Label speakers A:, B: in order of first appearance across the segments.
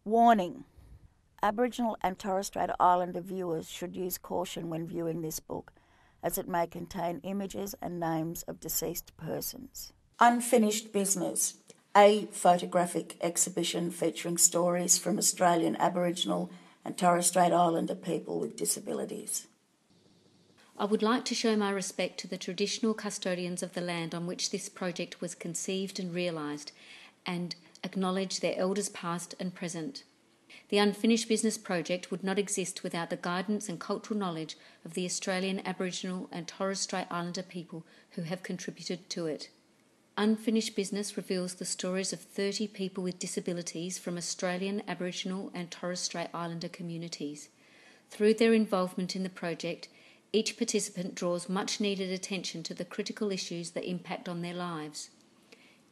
A: Warning: Aboriginal and Torres Strait Islander viewers should use caution when viewing this book, as it may contain images and names of deceased persons. Unfinished Business, a photographic exhibition featuring stories from Australian Aboriginal and Torres Strait Islander people with disabilities.
B: I would like to show my respect to the traditional custodians of the land on which this project was conceived and realised, and acknowledge their elders past and present. The Unfinished Business project would not exist without the guidance and cultural knowledge of the Australian Aboriginal and Torres Strait Islander people who have contributed to it. Unfinished Business reveals the stories of 30 people with disabilities from Australian Aboriginal and Torres Strait Islander communities. Through their involvement in the project, each participant draws much needed attention to the critical issues that impact on their lives.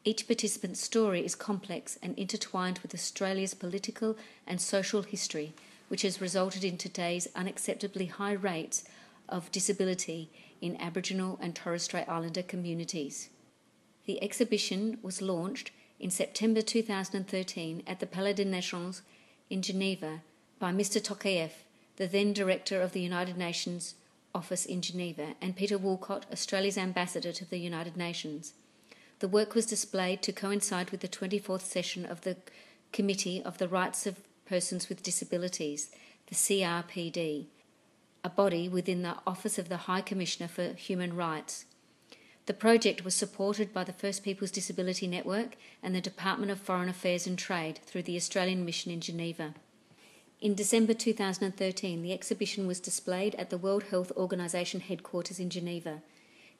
B: Each participant's story is complex and intertwined with Australia's political and social history, which has resulted in today's unacceptably high rates of disability in Aboriginal and Torres Strait Islander communities. The exhibition was launched in September 2013 at the Palais des Nations in Geneva by Mr. Tokayev, the then Director of the United Nations Office in Geneva, and Peter Woolcott, Australia's Ambassador to the United Nations. The work was displayed to coincide with the 24th session of the Committee of the Rights of Persons with Disabilities, the CRPD, a body within the Office of the High Commissioner for Human Rights. The project was supported by the First Peoples Disability Network and the Department of Foreign Affairs and Trade through the Australian Mission in Geneva. In December 2013, the exhibition was displayed at the World Health Organization headquarters in Geneva.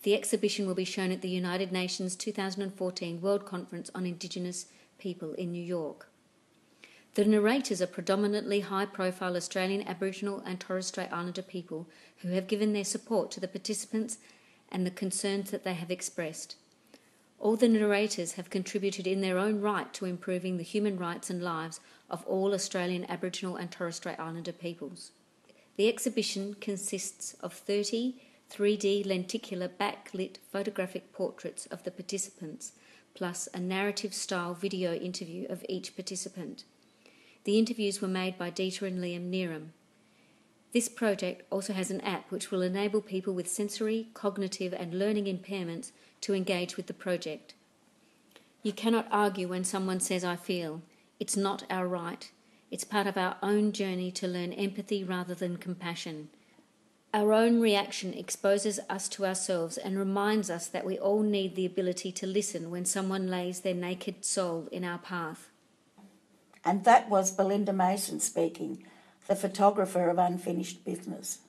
B: The exhibition will be shown at the United Nations 2014 World Conference on Indigenous People in New York. The narrators are predominantly high-profile Australian Aboriginal and Torres Strait Islander people who have given their support to the participants and the concerns that they have expressed. All the narrators have contributed in their own right to improving the human rights and lives of all Australian Aboriginal and Torres Strait Islander peoples. The exhibition consists of 30 3D lenticular backlit photographic portraits of the participants, plus a narrative-style video interview of each participant. The interviews were made by Dieter and Liam Neeram. This project also has an app which will enable people with sensory, cognitive and learning impairments to engage with the project. You cannot argue when someone says "I feel." It's not our right. It's part of our own journey to learn empathy rather than compassion. Our own reaction exposes us to ourselves and reminds us that we all need the ability to listen when someone lays their naked soul in our path.
A: And that was Belinda Mason speaking, the photographer of Unfinished Business.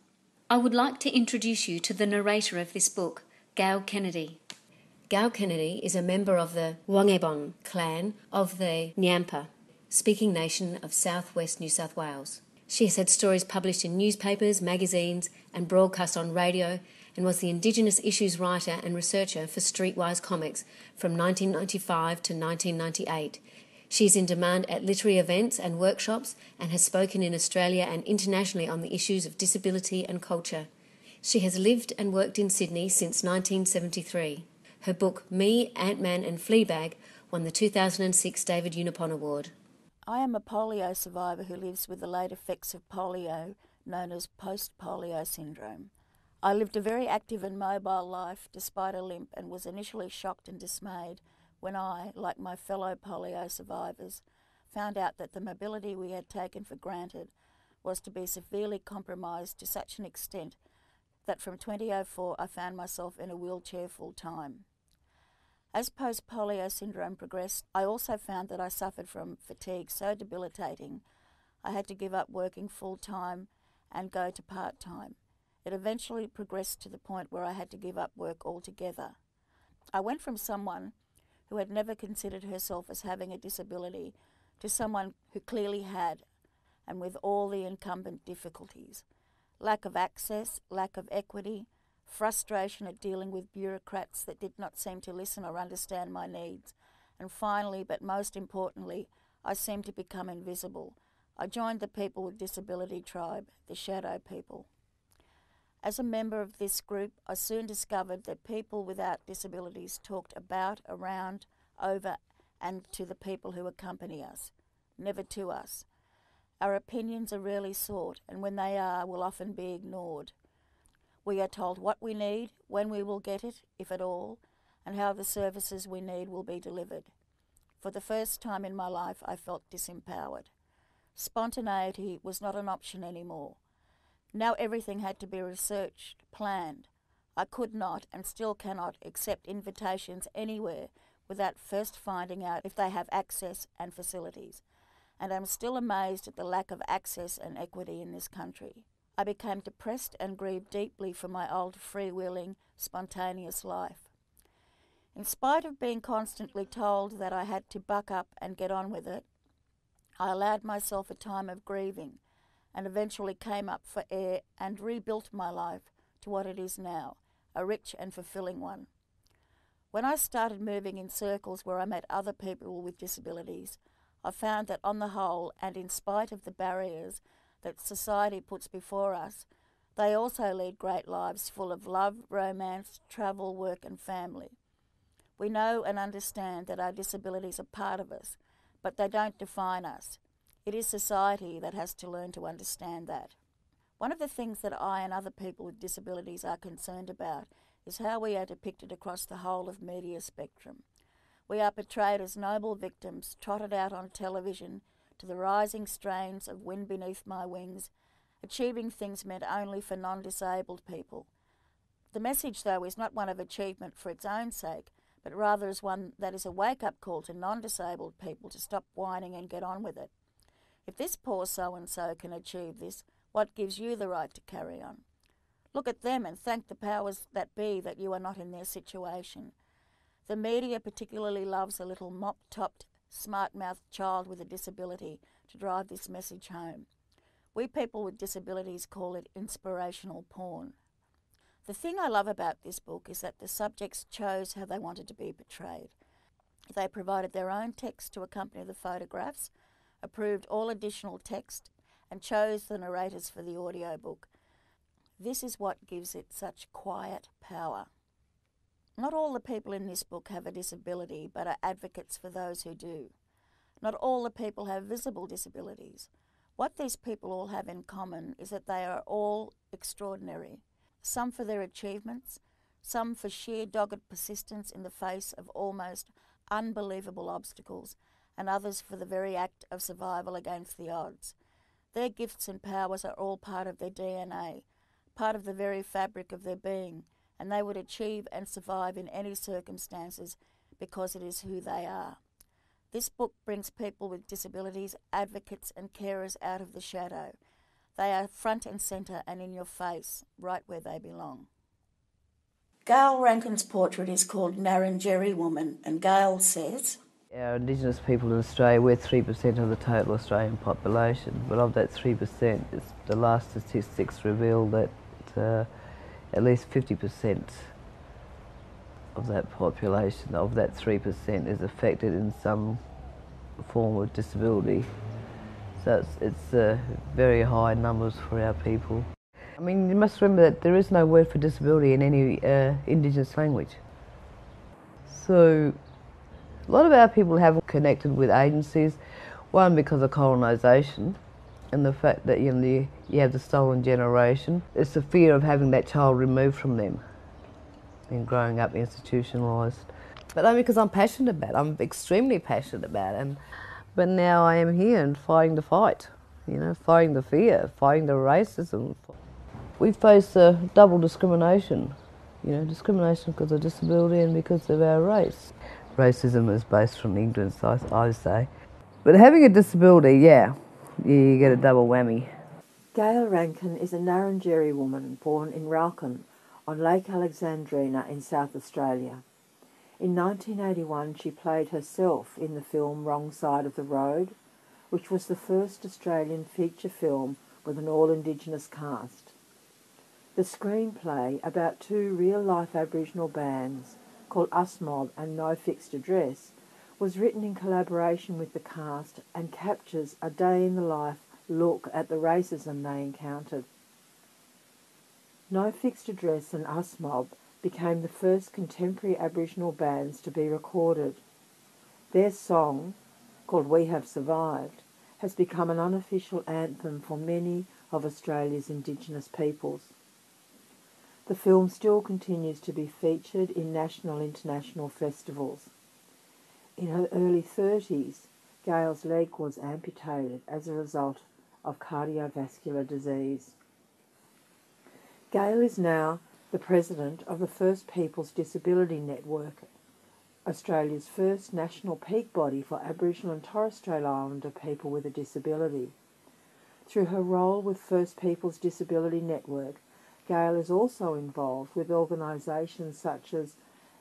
B: I would like to introduce you to the narrator of this book, Gayle Kennedy.
C: Gayle Kennedy is a member of the Wangebon clan of the Nyampa, speaking nation of southwest New South Wales. She has had stories published in newspapers, magazines and broadcast on radio, and was the Indigenous issues writer and researcher for Streetwise Comics from 1995 to 1998. She is in demand at literary events and workshops and has spoken in Australia and internationally on the issues of disability and culture. She has lived and worked in Sydney since 1973. Her book, Me, Ant-Man and Fleabag, won the 2006 David Unipon Award.
A: I am a polio survivor who lives with the late effects of polio, known as post-polio syndrome. I lived a very active and mobile life despite a limp, and was initially shocked and dismayed when I, like my fellow polio survivors, found out that the mobility we had taken for granted was to be severely compromised to such an extent that from 2004 I found myself in a wheelchair full time. As post-polio syndrome progressed, I also found that I suffered from fatigue so debilitating I had to give up working full-time and go to part-time. It eventually progressed to the point where I had to give up work altogether. I went from someone who had never considered herself as having a disability to someone who clearly had, and with all the incumbent difficulties: lack of access, lack of equity, frustration at dealing with bureaucrats that did not seem to listen or understand my needs, and finally, but most importantly, I seemed to become invisible. I joined the People with Disability tribe, the Shadow People. As a member of this group, I soon discovered that people without disabilities talked about, around, over, and to the people who accompany us. never to us. Our opinions are rarely sought, and when they are, will often be ignored. We are told what we need, when we will get it, if at all, and how the services we need will be delivered. For the first time in my life, I felt disempowered. Spontaneity was not an option anymore. Now everything had to be researched, planned. I could not, and still cannot, accept invitations anywhere without first finding out if they have access and facilities. And I'm still amazed at the lack of access and equity in this country. I became depressed and grieved deeply for my old freewheeling, spontaneous life. In spite of being constantly told that I had to buck up and get on with it, I allowed myself a time of grieving and eventually came up for air and rebuilt my life to what it is now, a rich and fulfilling one. When I started moving in circles where I met other people with disabilities, I found that on the whole, and in spite of the barriers that society puts before us, they also lead great lives full of love, romance, travel, work and family. We know and understand that our disabilities are part of us, but they don't define us. It is society that has to learn to understand that. One of the things that I and other people with disabilities are concerned about is how we are depicted across the whole of media spectrum. We are portrayed as noble victims, trotted out on television to the rising strains of Wind Beneath My Wings, achieving things meant only for non-disabled people. The message, though, is not one of achievement for its own sake, but rather is one that is a wake-up call to non-disabled people to stop whining and get on with it. If this poor so-and-so can achieve this, what gives you the right to carry on? Look at them and thank the powers that be that you are not in their situation. The media particularly loves a little mop-topped, smart-mouthed child with a disability to drive this message home. We people with disabilities call it inspirational porn. The thing I love about this book is that the subjects chose how they wanted to be portrayed. They provided their own text to accompany the photographs, approved all additional text, and chose the narrators for the audiobook. This is what gives it such quiet power. Not all the people in this book have a disability, but are advocates for those who do. Not all the people have visible disabilities. What these people all have in common is that they are all extraordinary, some for their achievements, some for sheer dogged persistence in the face of almost unbelievable obstacles, and others for the very act of survival against the odds. Their gifts and powers are all part of their DNA, part of the very fabric of their being, and they would achieve and survive in any circumstances because it is who they are. This book brings people with disabilities, advocates and carers out of the shadow. They are front and centre and in your face, right where they belong. Gayle Rankin's portrait is called Narrandjeri Woman, and Gayle says,
D: Our Indigenous people in Australia, we're 3% of the total Australian population, but of that 3%, the last statistics reveal that at least 50% of that population, of that 3%, is affected in some form of disability. So it's very high numbers for our people. I mean, you must remember that there is no word for disability in any Indigenous language. So a lot of our people have connected with agencies, one because of colonisation and the fact that you have the stolen generation. It's the fear of having that child removed from them and growing up institutionalised. But only because I'm passionate about it. I'm extremely passionate about it. But now I am here and fighting the fight, fighting the fear, fighting the racism. We face double discrimination, discrimination because of disability and because of our race. Racism is based from ignorance, I say. But having a disability, you get a double whammy.
E: Gayle Rankin is a Narrandjeri woman born in Ralcan on Lake Alexandrina in South Australia. In 1981 she played herself in the film Wrong Side of the Road, which was the first Australian feature film with an all-Indigenous cast. The screenplay, about two real-life Aboriginal bands called Us Mob and No Fixed Address, was written in collaboration with the cast and captures a day-in-the-life look at the racism they encountered. No Fixed Address and Us Mob became the first contemporary Aboriginal bands to be recorded. Their song, called We Have Survived, has become an unofficial anthem for many of Australia's Indigenous peoples. The film still continues to be featured in national and international festivals. In her early 30s, Gayle's leg was amputated as a result of cardiovascular disease. Gayle is now the president of the First Peoples Disability Network, Australia's first national peak body for Aboriginal and Torres Strait Islander people with a disability. Through her role with First Peoples Disability Network, Gayle is also involved with organisations such as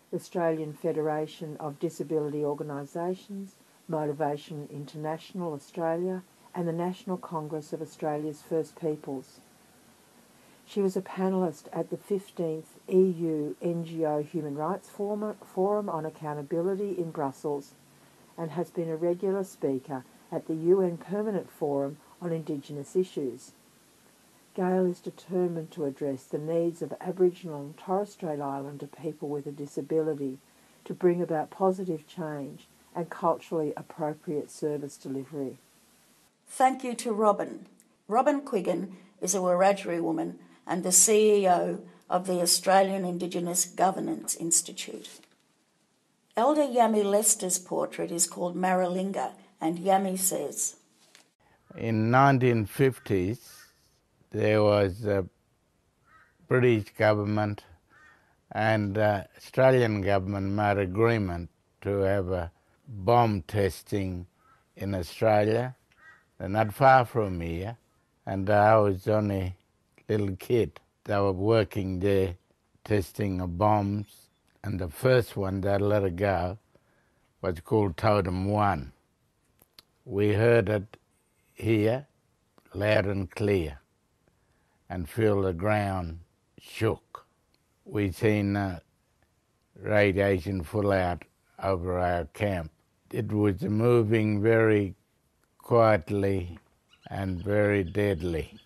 E: the Australian Federation of Disability Organisations, Motivation International Australia, and the National Congress of Australia's First Peoples. She was a panellist at the 15th EU NGO Human Rights Forum on Accountability in Brussels and has been a regular speaker at the UN Permanent Forum on Indigenous Issues. Gayle is determined to address the needs of Aboriginal and Torres Strait Islander people with a disability to bring about positive change and culturally appropriate service delivery.
A: Thank you to Robin. Robin Quiggin is a Wiradjuri woman and the CEO of the Australian Indigenous Governance Institute. Elder Yami Lester's portrait is called Maralinga, and Yami says,
F: in 1950s, there was a British government and Australian government made agreement to have a bomb testing in Australia. They're not far from here, and I was only a little kid. They were working there testing of bombs, and the first one that let it go was called Totem 1. We heard it here loud and clear and feel the ground shook. We seen radiation full out over our camp. It was moving very quietly and very deadly.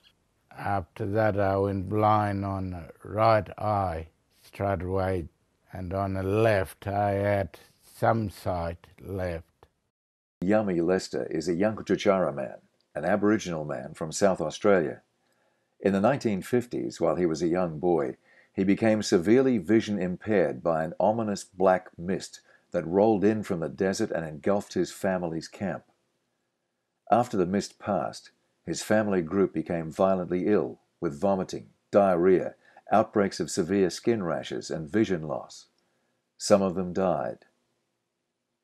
F: After that I went blind on the right eye straight away, and on the left I had some sight left.
G: Yami Lester is a Yankuchara man, an Aboriginal man from South Australia. In the 1950s, while he was a young boy, he became severely vision impaired by an ominous black mist that rolled in from the desert and engulfed his family's camp. After the mist passed, his family group became violently ill with vomiting, diarrhea, outbreaks of severe skin rashes, and vision loss. Some of them died.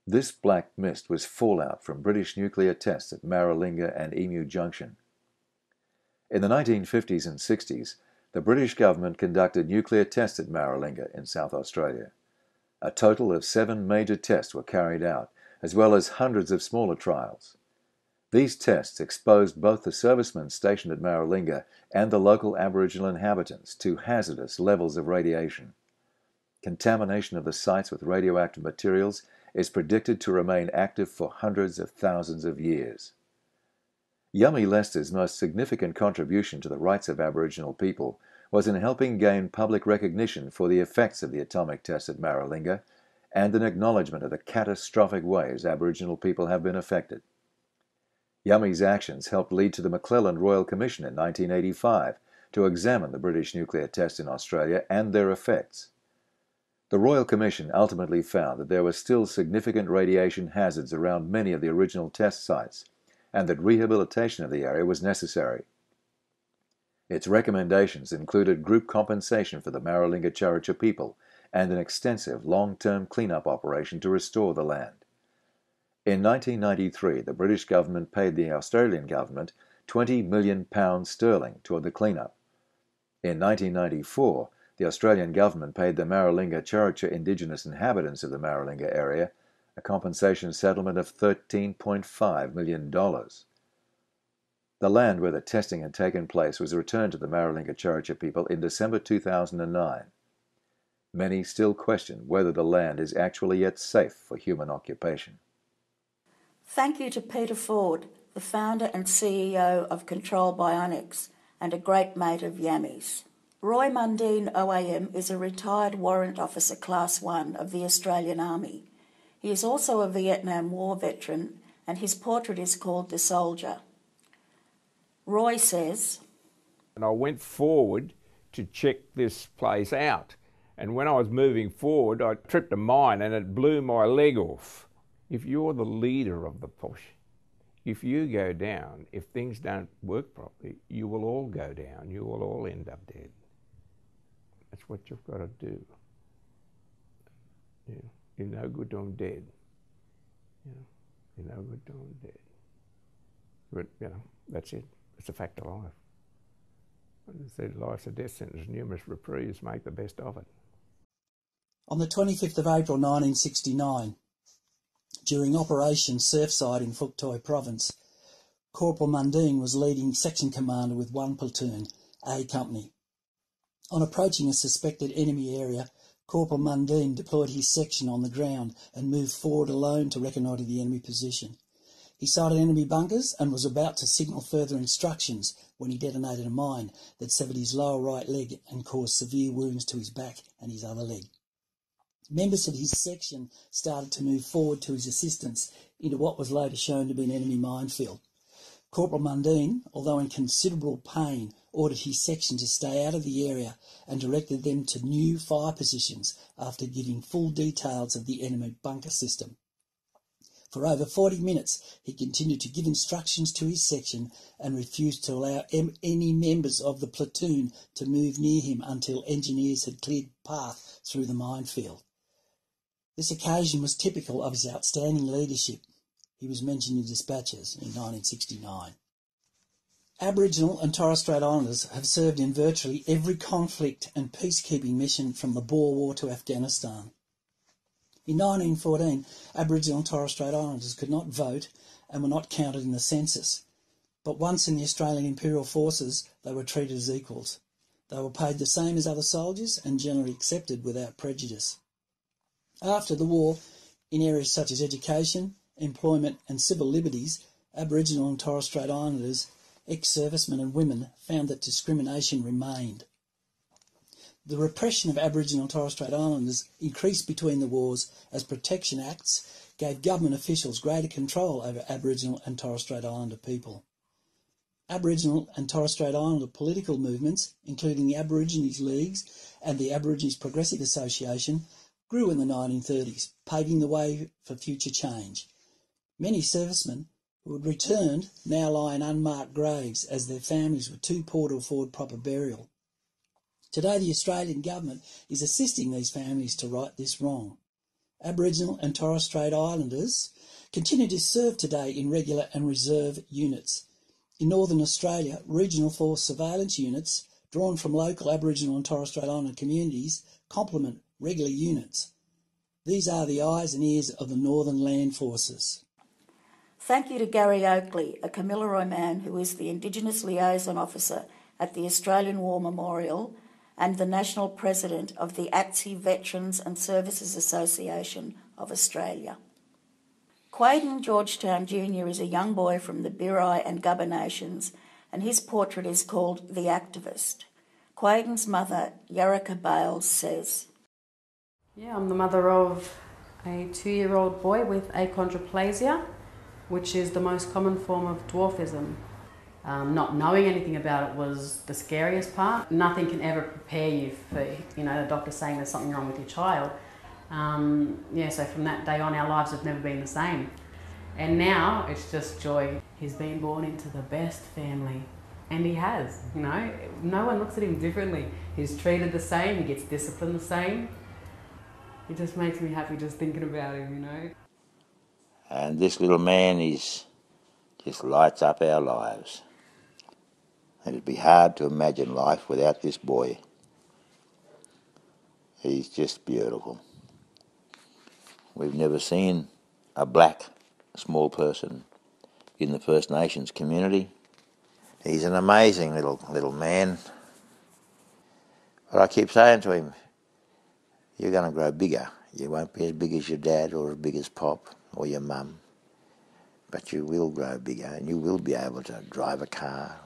G: This black mist was fallout from British nuclear tests at Maralinga and Emu Junction. In the 1950s and 60s, the British government conducted nuclear tests at Maralinga in South Australia. A total of 7 major tests were carried out, as well as hundreds of smaller trials. These tests exposed both the servicemen stationed at Maralinga and the local Aboriginal inhabitants to hazardous levels of radiation. Contamination of the sites with radioactive materials is predicted to remain active for hundreds of thousands of years. Yami Lester's most significant contribution to the rights of Aboriginal people was in helping gain public recognition for the effects of the atomic test at Maralinga and an acknowledgement of the catastrophic ways Aboriginal people have been affected. Yami's actions helped lead to the McClelland Royal Commission in 1985 to examine the British nuclear tests in Australia and their effects. The Royal Commission ultimately found that there were still significant radiation hazards around many of the original test sites, and that rehabilitation of the area was necessary. Its recommendations included group compensation for the Maralinga Character people and an extensive long-term clean-up operation to restore the land. In 1993, the British government paid the Australian government £20 million toward the clean-up. In 1994, the Australian government paid the Maralinga Character Indigenous inhabitants of the Maralinga area a compensation settlement of $13.5 million. The land where the testing had taken place was returned to the Maralinga Character people in December 2009. Many still question whether the land is actually yet safe for human occupation.
A: Thank you to Peter Ford, the founder and CEO of Control Bionics and a great mate of Yami's. Roy Mundine OAM is a retired Warrant Officer Class 1 of the Australian Army. He is also a Vietnam War veteran and his portrait is called The Soldier. Roy says,
H: and I went forward to check this place out. And when I was moving forward, I tripped a mine and it blew my leg off. If you're the leader of the push, if you go down, if things don't work properly, you will all go down. You will all end up dead. That's what you've got to do. Yeah. You're no good till I'm dead. Yeah. You're no good till I'm dead. But, that's it. It's a fact of life. As I said, life's a death sentence. Numerous reprieves, make the best of it.
I: On the 25th of April 1969, during Operation Surfside in Phuk Thoi Province, Corporal Mundine was leading section commander with one platoon, A Company. On approaching a suspected enemy area, Corporal Mundine deployed his section on the ground and moved forward alone to reconnoitre the enemy position. He sighted enemy bunkers and was about to signal further instructions when he detonated a mine that severed his lower right leg and caused severe wounds to his back and his other leg. Members of his section started to move forward to his assistance into what was later shown to be an enemy minefield. Corporal Mundine, although in considerable pain, ordered his section to stay out of the area and directed them to new fire positions after giving full details of the enemy bunker system. For over 40 minutes, he continued to give instructions to his section and refused to allow any members of the platoon to move near him until engineers had cleared path through the minefield. This occasion was typical of his outstanding leadership. He was mentioned in dispatches in 1969. Aboriginal and Torres Strait Islanders have served in virtually every conflict and peacekeeping mission from the Boer War to Afghanistan. In 1914, Aboriginal and Torres Strait Islanders could not vote and were not counted in the census. But once in the Australian Imperial Forces, they were treated as equals. They were paid the same as other soldiers and generally accepted without prejudice. After the war, in areas such as education, employment and civil liberties, Aboriginal and Torres Strait Islanders, ex-servicemen and women found that discrimination remained. The repression of Aboriginal and Torres Strait Islanders increased between the wars as Protection Acts gave government officials greater control over Aboriginal and Torres Strait Islander people. Aboriginal and Torres Strait Islander political movements, including the Aborigines Leagues and the Aborigines Progressive Association, grew in the 1930s, paving the way for future change. Many servicemen who had returned now lie in unmarked graves as their families were too poor to afford proper burial. Today, the Australian government is assisting these families to right this wrong. Aboriginal and Torres Strait Islanders continue to serve today in regular and reserve units. In Northern Australia, regional force surveillance units, drawn from local Aboriginal and Torres Strait Islander communities, complement regular units. These are the eyes and ears of the Northern Land Forces.
A: Thank you to Gary Oakley, a Kamilaroi man who is the Indigenous Liaison Officer at the Australian War Memorial and the National President of the ATSI Veterans and Services Association of Australia. Quaden Georgetown Jr. is a young boy from the Birai and Gubba Nations, and his portrait is called The Activist. Quaden's mother, Yarraka Bales, says,
J: Yeah, I'm the mother of a 2-year-old boy with achondroplasia, which is the most common form of dwarfism. Not knowing anything about it was the scariest part. Nothing can ever prepare you for, the doctor saying there's something wrong with your child. So from that day on, our lives have never been the same. And now it's just joy. He's been born into the best family. And he has, No one looks at him differently. He's treated the same, he gets disciplined the same. It just makes me happy just thinking about him,
K: And this little man just lights up our lives. And it'd be hard to imagine life without this boy. He's just beautiful. We've never seen a black small person in the First Nations community. He's an amazing little man. But I keep saying to him, you're going to grow bigger. You won't be as big as your dad or as big as Pop or your mum. But you will grow bigger and you will be able to drive a car,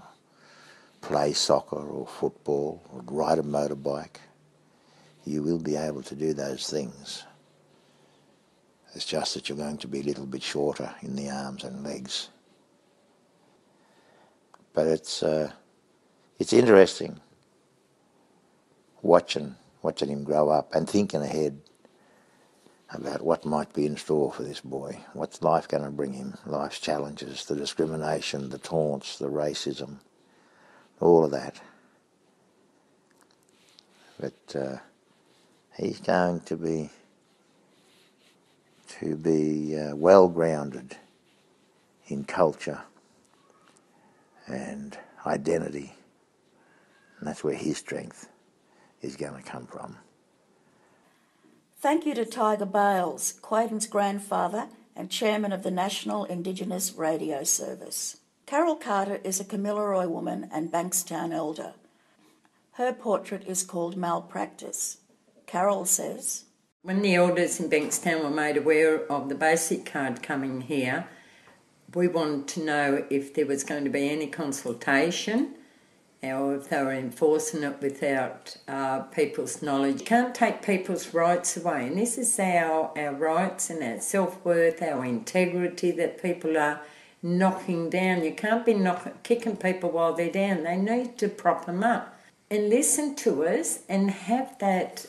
K: play soccer or football or ride a motorbike. You will be able to do those things. It's just that you're going to be a little bit shorter in the arms and legs. But it's interesting watching him grow up and thinking ahead about what might be in store for this boy. What's life going to bring him? Life's challenges, the discrimination, the taunts, the racism, all of that. But he's going to be well grounded in culture and identity, and that's where his strength is going to come from.
A: Thank you to Tiger Bales, Quayden's grandfather and chairman of the National Indigenous Radio Service. Carol Carter is a Kamilaroi woman and Bankstown elder. Her portrait is called Malpractice. Carol says,
L: when the elders in Bankstown were made aware of the basic card coming here, we wanted to know if there was going to be any consultation or if they were enforcing it without people's knowledge. You can't take people's rights away, and this is our rights and our self-worth, our integrity that people are knocking down. You can't be kicking people while they're down. They need to prop them up and listen to us and have that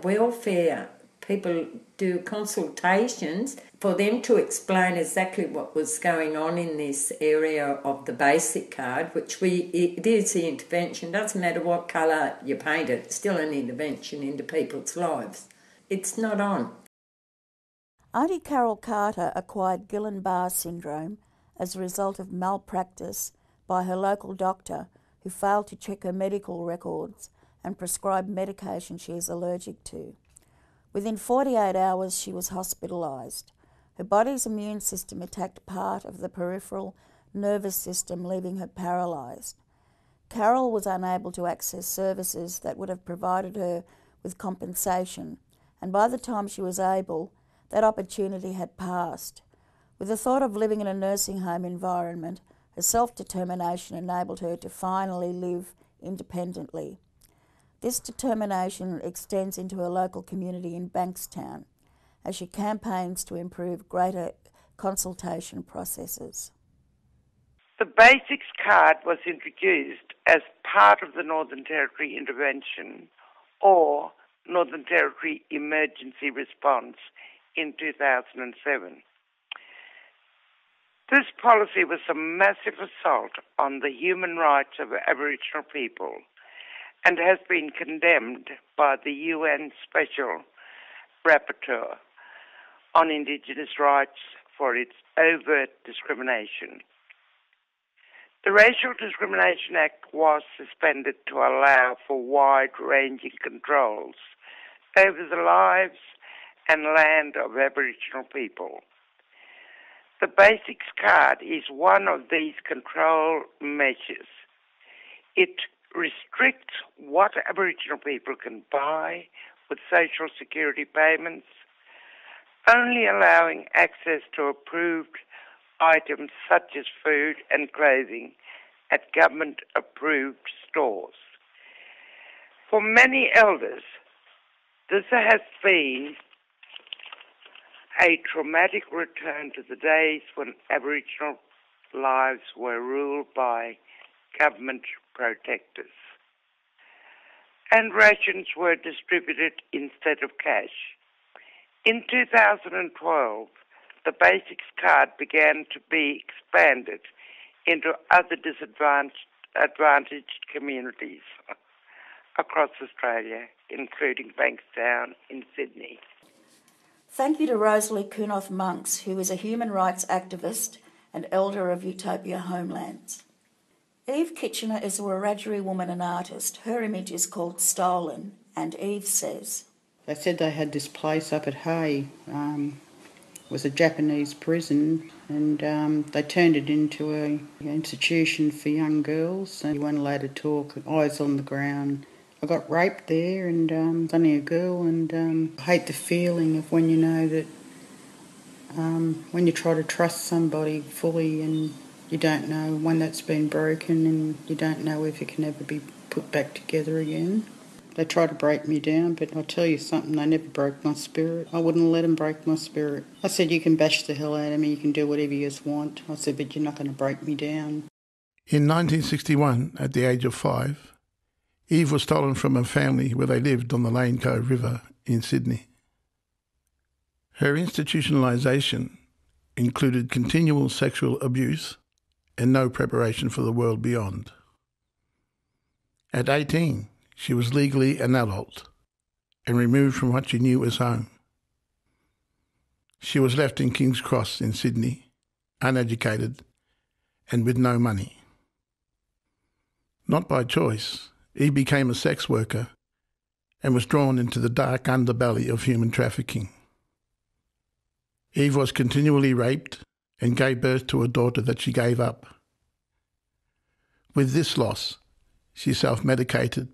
L: welfare. People do consultations for them to explain exactly what was going on in this area of the basic card, which it is the intervention. Doesn't matter what colour you paint it, it's still an intervention into people's lives. It's not on.
A: Auntie Carol Carter acquired Guillain-Barré syndrome as a result of malpractice by her local doctor who failed to check her medical records and prescribe medication she is allergic to. Within 48 hours, she was hospitalised. Her body's immune system attacked part of the peripheral nervous system, leaving her paralysed. Carol was unable to access services that would have provided her with compensation, and by the time she was able, that opportunity had passed. With the thought of living in a nursing home environment, her self-determination enabled her to finally live independently. This determination extends into her local community in Bankstown as she campaigns to improve greater consultation processes.
M: The Basics card was introduced as part of the Northern Territory intervention or Northern Territory emergency response in 2007. This policy was a massive assault on the human rights of Aboriginal people and has been condemned by the UN Special Rapporteur on Indigenous rights for its overt discrimination. The Racial Discrimination Act was suspended to allow for wide-ranging controls over the lives and land of Aboriginal people. The Basics card is one of these control measures. It restricts what Aboriginal people can buy with social security payments, only allowing access to approved items such as food and clothing at government-approved stores. For many elders, this has been a traumatic return to the days when Aboriginal lives were ruled by government protectors, and rations were distributed instead of cash. In 2012, the Basics card began to be expanded into other disadvantaged communities across Australia, including Bankstown in Sydney.
A: Thank you to Rosalie Kunoth-Monks, who is a human rights activist and elder of Utopia Homelands. Eve Kitchener is a Wiradjuri woman and artist. Her image is called Stolen, and Eve says,
N: they said they had this place up at Hay, was a Japanese prison, and they turned it into an institution for young girls, and you weren't allowed to talk, eyes on the ground. I got raped there, and was only a girl, and I hate the feeling of when you know that when you try to trust somebody fully and you don't know when that's been broken and you don't know if it can ever be put back together again. They try to break me down, but I tell you something, they never broke my spirit. I wouldn't let them break my spirit. I said, you can bash the hell out of me, you can do whatever you want. I said, but you're not going to break me down.
O: In 1961, at the age of 5, Eve was stolen from a family where they lived on the Lane Cove River in Sydney. Her institutionalisation included continual sexual abuse and no preparation for the world beyond. At 18, she was legally an adult and removed from what she knew as home. She was left in King's Cross in Sydney, uneducated and with no money. Not by choice, Eve became a sex worker and was drawn into the dark underbelly of human trafficking. Eve was continually raped and gave birth to a daughter that she gave up. With this loss, she self-medicated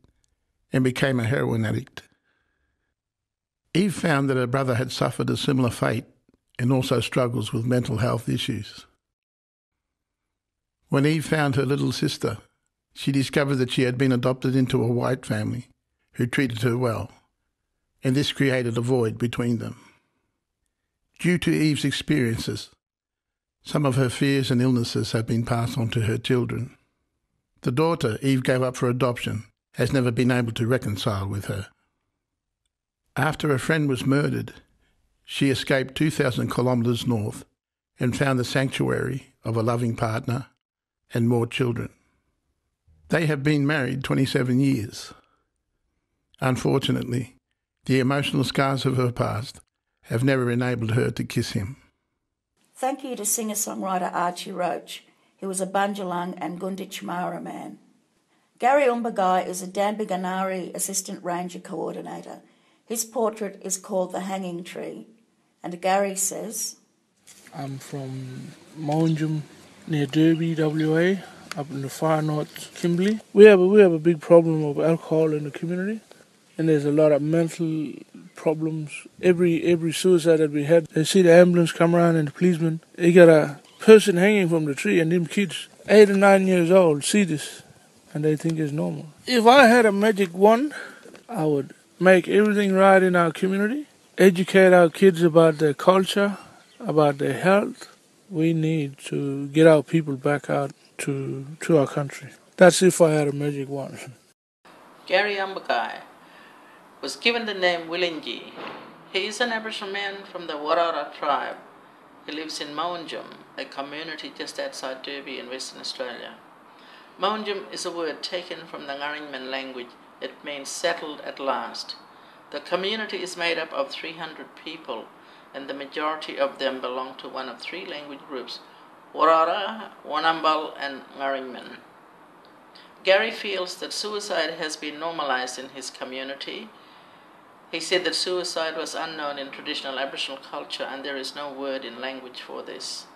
O: and became a heroin addict. Eve found that her brother had suffered a similar fate and also struggles with mental health issues. When Eve found her little sister, she discovered that she had been adopted into a white family who treated her well, and this created a void between them. Due to Eve's experiences, some of her fears and illnesses have been passed on to her children. The daughter Eve gave up for adoption has never been able to reconcile with her. After a friend was murdered, she escaped 2,000 kilometres north and found the sanctuary of a loving partner and more children. They have been married 27 years. Unfortunately, the emotional scars of her past have never enabled her to kiss him.
A: Thank you to singer-songwriter Archie Roach, who was a Bundjalung and Gunditj Mara man. Gary Umbagai is a Dambiganari Assistant Ranger Coordinator. His portrait is called The Hanging Tree. And Gary says,
P: I'm from Mounjum near Derby, WA, up in the far north Kimberley. We have a big problem of alcohol in the community, and there's a lot of mental problems. Every suicide that we had, they see the ambulance come around and the policeman, they got a person hanging from the tree, and them kids, 8 or 9 years old, see this, and they think it's normal. If I had a magic wand, I would make everything right in our community, educate our kids about their culture, about their health. We need to get our people back out to our country. That's if I had a magic wand.
Q: Gary Umbagai was given the name Willingi. He is an Aboriginal man from the Warara tribe. He lives in Mounjum, a community just outside Derby in Western Australia. Mounjum is a word taken from the Ngaringman language. It means settled at last. The community is made up of 300 people, and the majority of them belong to one of 3 language groups, Warara, Wanambal and Ngaringman. Gary feels that suicide has been normalised in his community. He said that suicide was unknown in traditional Aboriginal culture and there is no word in language for this.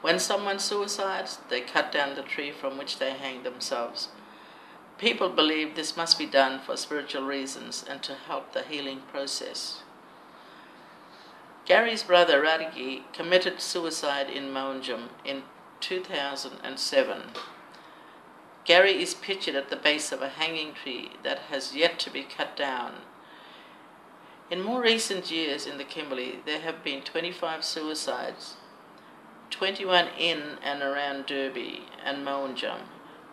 Q: When someone suicides, they cut down the tree from which they hang themselves. People believe this must be done for spiritual reasons and to help the healing process. Gary's brother Radigi committed suicide in Mounjum in 2007. Gary is pictured at the base of a hanging tree that has yet to be cut down. In more recent years in the Kimberley, there have been 25 suicides, 21 in and around Derby and Mounjum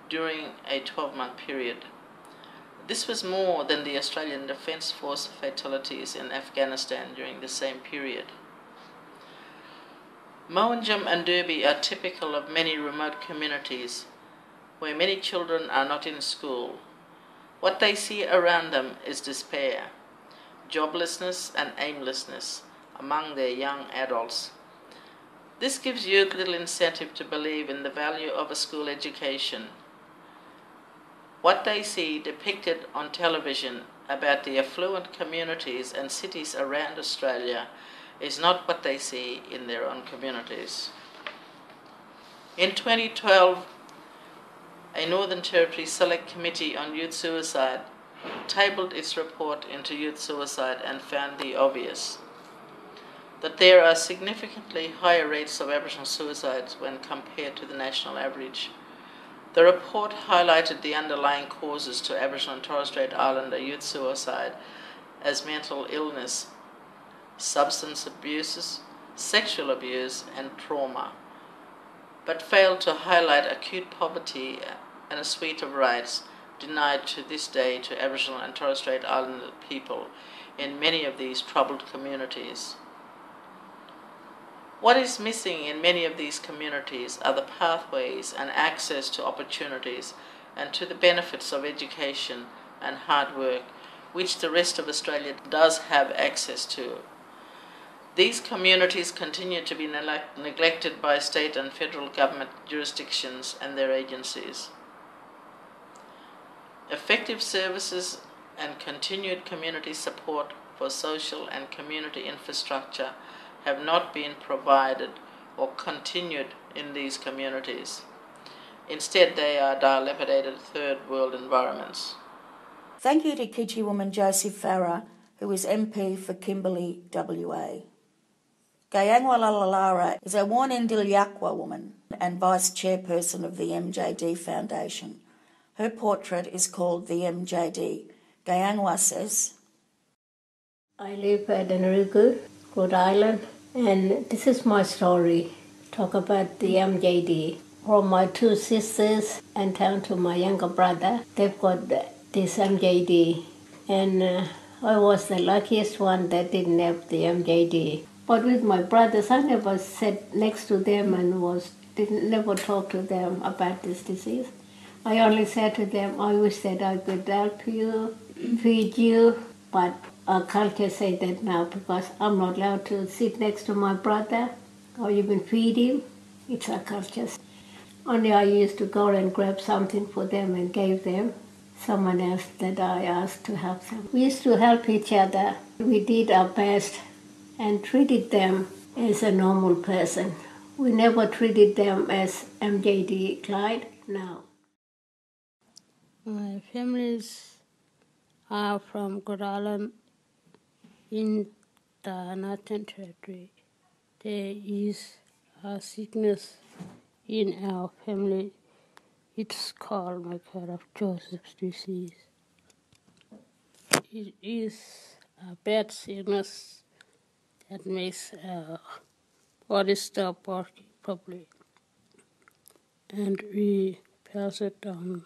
Q: during a 12-month period. This was more than the Australian Defence Force fatalities in Afghanistan during the same period. Mounjum and Derby are typical of many remote communities where many children are not in school. What they see around them is despair, joblessness and aimlessness among their young adults. This gives youth little incentive to believe in the value of a school education. What they see depicted on television about the affluent communities and cities around Australia is not what they see in their own communities. In 2012, a Northern Territory Select Committee on Youth Suicide tabled its report into youth suicide and found the obvious, that there are significantly higher rates of Aboriginal suicides when compared to the national average. The report highlighted the underlying causes to Aboriginal and Torres Strait Islander youth suicide as mental illness, substance abuses, sexual abuse, and trauma, but failed to highlight acute poverty and a suite of rights denied to this day to Aboriginal and Torres Strait Islander people in many of these troubled communities. What is missing in many of these communities are the pathways and access to opportunities and to the benefits of education and hard work, which the rest of Australia does have access to. These communities continue to be neglected by state and federal government jurisdictions and their agencies. Effective services and continued community support for social and community infrastructure have not been provided or continued in these communities. Instead, they are dilapidated third world environments.
A: Thank you to Kidji woman Joseph Farah, who is MP for Kimberley, WA. Gayangwalalara is a Warnindilyakwa woman and Vice Chairperson of the MJD Foundation. Her portrait is called The MJD. Gayangwa says,
R: I live at Narugu, Rhode Island, and this is my story. Talk about the MJD. From my two sisters and down to my younger brother, they've got this MJD. And I was the luckiest one that didn't have the MJD. But with my brothers, I never sat next to them and never talked to them about this disease. I only said to them, I wish that I could help you, feed you, but our culture say that now because I'm not allowed to sit next to my brother or even feed him. It's our culture. Only I used to go and grab something for them and gave them someone else that I asked to help them. We used to help each other. We did our best and treated them as a normal person. We never treated them as MJD Clyde, no.
S: My families are from Rhode Island in the Northern Territory. There is a sickness in our family. It's called Makara-Joseph's disease. It is a bad sickness that makes our body stop working properly. And we pass it down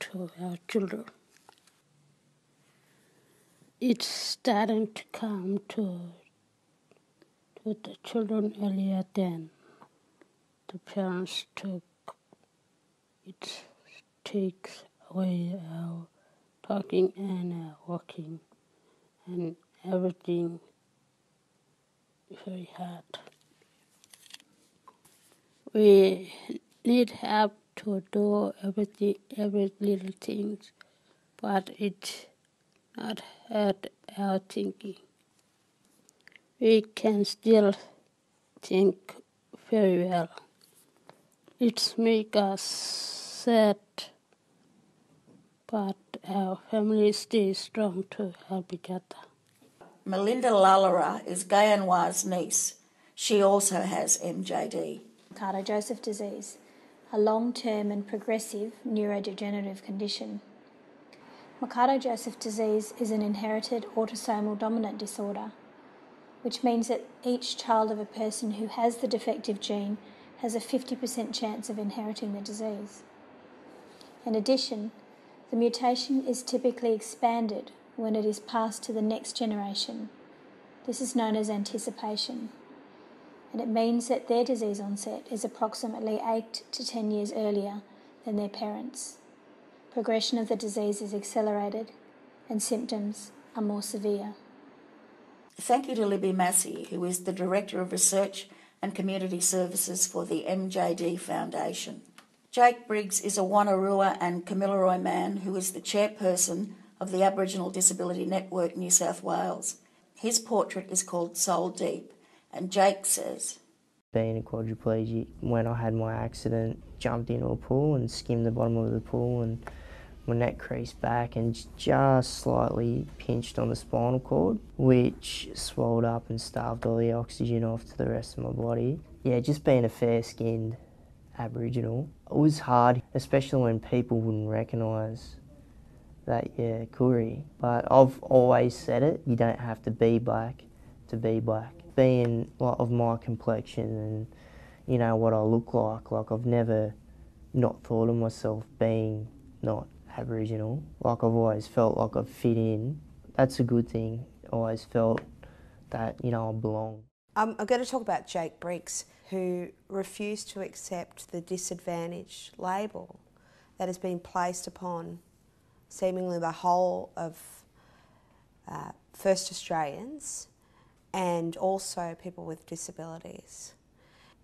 S: to our children. It's starting to come to the children earlier than the parents took. It takes away our talking and our walking and everything very hard. We need help to do everything, every little thing, but it not hurt our thinking. We can still think very well. It makes us sad, but our family stays strong to help each other.
A: Melinda Lallara is Gayanwa's niece. She also has MJD.
T: Makara-Joseph disease, a long-term and progressive neurodegenerative condition. Makara-Joseph disease is an inherited autosomal dominant disorder, which means that each child of a person who has the defective gene has a 50% chance of inheriting the disease. In addition, the mutation is typically expanded when it is passed to the next generation. This is known as anticipation, and it means that their disease onset is approximately 8 to 10 years earlier than their parents. Progression of the disease is accelerated and symptoms are more severe.
A: Thank you to Libby Massey, who is the Director of Research and Community Services for the MJD Foundation. Jake Briggs is a Wonnarua and Kamilaroi man who is the chairperson of the Aboriginal Disability Network New South Wales. His portrait is called Soul Deep, and Jake says,
U: being a quadriplegic, when I had my accident, jumped into a pool and skimmed the bottom of the pool, and my neck creased back and just slightly pinched on the spinal cord, which swelled up and starved all the oxygen off to the rest of my body. Yeah, just being a fair-skinned Aboriginal, it was hard, especially when people wouldn't recognise that, yeah, Koori. But I've always said it, you don't have to be black to be black. Being like of my complexion and, you know, what I look like I've never not thought of myself being not Aboriginal. Like I've always felt like I've fit in. That's a good thing. I always felt that, you know, I belong.
B: I'm going to talk about Jake Briggs, who refused to accept the disadvantaged label that has been placed upon seemingly the whole of First Australians and also people with disabilities.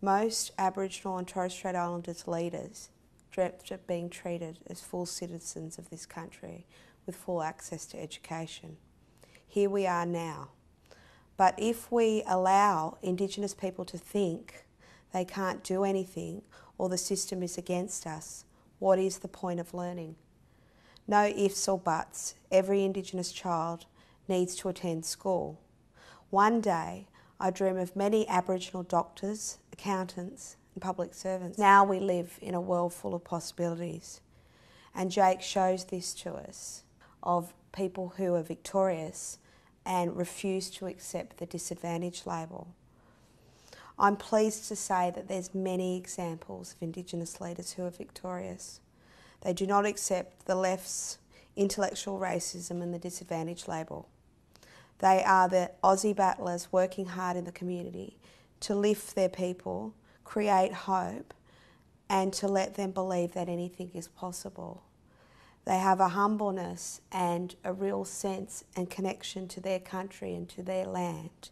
B: Most Aboriginal and Torres Strait Islanders leaders dreamt of being treated as full citizens of this country with full access to education. Here we are now. But if we allow Indigenous people to think they can't do anything or the system is against us, what is the point of learning? No ifs or buts. Every Indigenous child needs to attend school. One day, I dream of many Aboriginal doctors, accountants and public servants. Now we live in a world full of possibilities. And Jake shows this to us, of people who are victorious and refuse to accept the disadvantaged label. I'm pleased to say that there's many examples of Indigenous leaders who are victorious. They do not accept the left's intellectual racism and the disadvantaged label. They are the Aussie battlers working hard in the community to lift their people, create hope, and to let them believe that anything is possible. They have a humbleness and a real sense and connection to their country and to their land.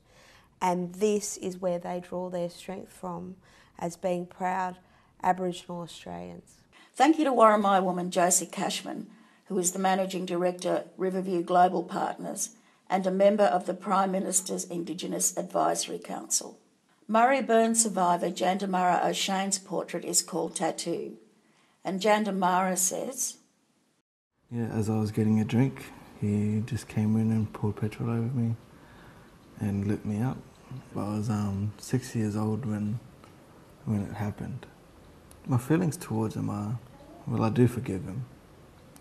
B: And this is where they draw their strength from as being proud Aboriginal Australians.
V: Thank you to Warramai woman Josie Cashman, who is the Managing Director, Riverview Global Partners, and a member of the Prime Minister's Indigenous Advisory Council. Murray Burns survivor Jandamara O'Shane's portrait is called Tattoo. And Jandamara says,
W: yeah, as I was getting a drink, he just came in and poured petrol over me and lit me up. I was 6 years old when it happened. My feelings towards him are, well, I do forgive him,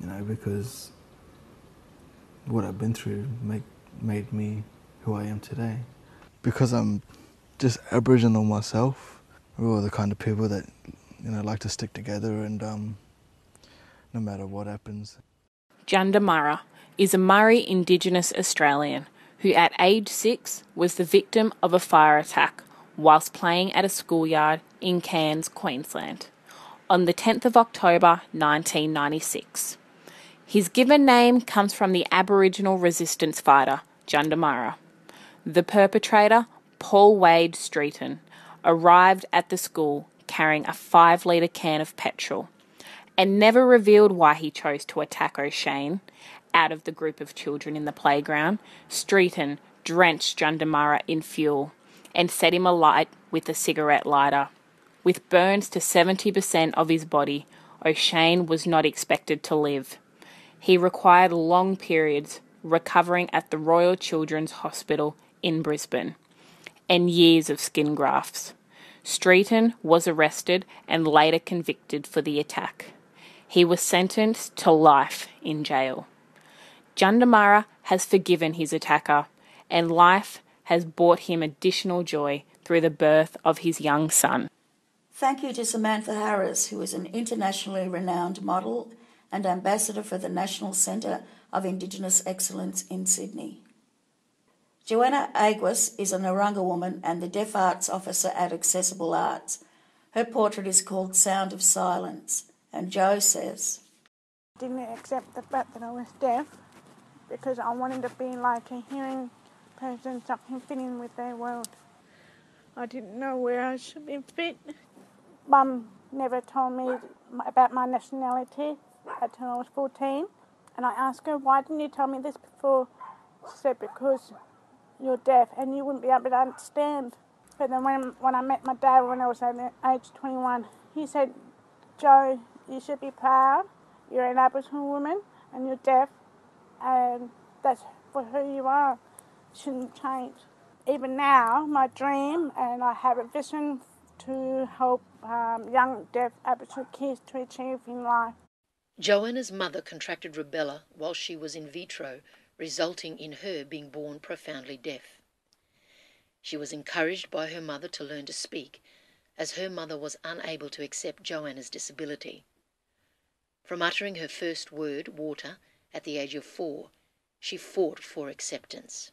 W: you know, because what I've been through made me who I am today. Because I'm just Aboriginal myself, we're all the kind of people that, you know, like to stick together and no matter what happens.
X: Jandamara is a Murray Indigenous Australian who at age 6 was the victim of a fire attack whilst playing at a schoolyard in Cairns, Queensland, on the 10th of October 1996. His given name comes from the Aboriginal resistance fighter, Jandamara. The perpetrator, Paul Wade Streeton, arrived at the school carrying a 5-litre can of petrol and never revealed why he chose to attack O'Shane. Out of the group of children in the playground, Streeton drenched Jandamara in fuel and set him alight with a cigarette lighter. With burns to 70% of his body, O'Shane was not expected to live. He required long periods recovering at the Royal Children's Hospital in Brisbane and years of skin grafts. Streeton was arrested and later convicted for the attack. He was sentenced to life in jail. Jandamara has forgiven his attacker, and life has brought him additional joy through the birth of his young son.
V: Thank you to Samantha Harris, who is an internationally renowned model and ambassador for the National Centre of Indigenous Excellence in Sydney. Joanna Aguas is an Narungga woman and the Deaf Arts Officer at Accessible Arts. Her portrait is called Sound of Silence, and Jo says,
Y: I didn't accept the fact that I was deaf because I wanted to be like a hearing person, something fitting with their world. I didn't know where I should be fit. Mum never told me about my nationality until I was 14, and I asked her, why didn't you tell me this before? She said, because you're deaf and you wouldn't be able to understand. But then when I met my dad when I was at age 21, he said, Jo, you should be proud. You're an Aboriginal woman and you're deaf, and that's for who you are. It shouldn't change. Even now, my dream, and I have a vision to to help young deaf Aboriginal kids to achieve in life.
C: Joanna's mother contracted rubella while she was in vitro, resulting in her being born profoundly deaf. She was encouraged by her mother to learn to speak, as her mother was unable to accept Joanna's disability. From uttering her first word, water, at the age of 4, she fought for acceptance.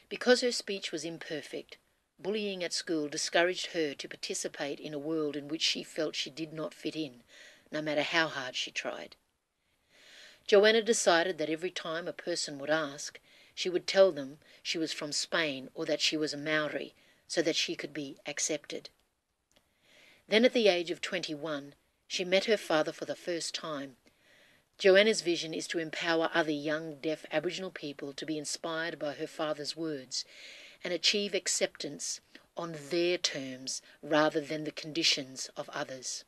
C: Because her speech was imperfect, bullying at school discouraged her to participate in a world in which she felt she did not fit in, no matter how hard she tried. Joanna decided that every time a person would ask, she would tell them she was from Spain or that she was a Maori, so that she could be accepted. Then at the age of 21, she met her father for the first time. Joanna's vision is to empower other young deaf Aboriginal people to be inspired by her father's words and achieve acceptance on their terms rather than the conditions of others.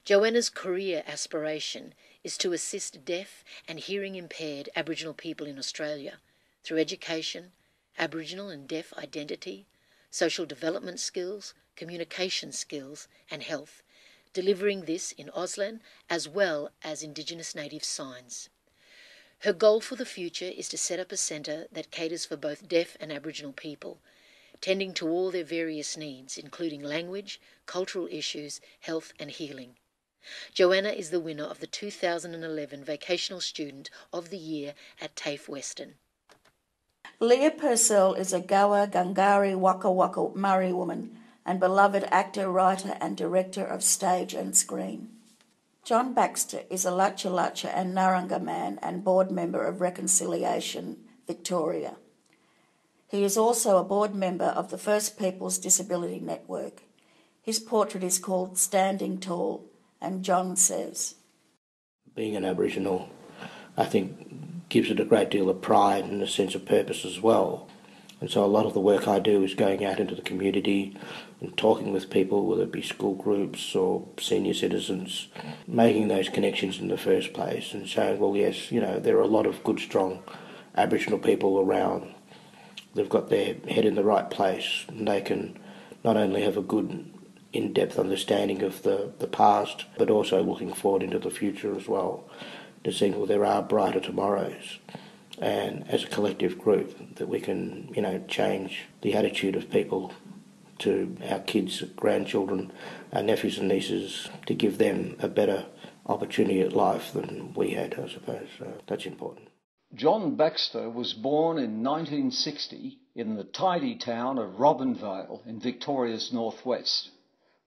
C: Joanna's career aspiration is to assist deaf and hearing impaired Aboriginal people in Australia through education, Aboriginal and deaf identity, social development skills, communication skills and health, delivering this in Auslan as well as Indigenous native signs. Her goal for the future is to set up a centre that caters for both deaf and Aboriginal people, tending to all their various needs, including language, cultural issues, health and healing. Joanna is the winner of the 2011 Vocational Student of the Year at TAFE Western.
V: Leah Purcell is a Goa Gangari Waka Waka Murray woman and beloved actor, writer and director of stage and screen. John Baxter is a Lacha Lacha and Naranga man and board member of Reconciliation Victoria. He is also a board member of the First Peoples Disability Network. His portrait is called Standing Tall, and John says,
D: being an Aboriginal, I think, gives it a great deal of pride and a sense of purpose as well. And so a lot of the work I do is going out into the community and talking with people, whether it be school groups or senior citizens, making those connections in the first place and showing, well, yes, you know, there are a lot of good, strong Aboriginal people around. They've got their head in the right place and they can not only have a good in-depth understanding of the past, but also looking forward into the future as well, to seeing, well, there are brighter tomorrows. And as a collective group, that we can, you know, change the attitude of people to our kids, grandchildren, our nephews and nieces, to give them a better opportunity at life than we had, I suppose. So that's important.
E: John Baxter was born in 1960 in the tidy town of Robinvale in Victoria's northwest.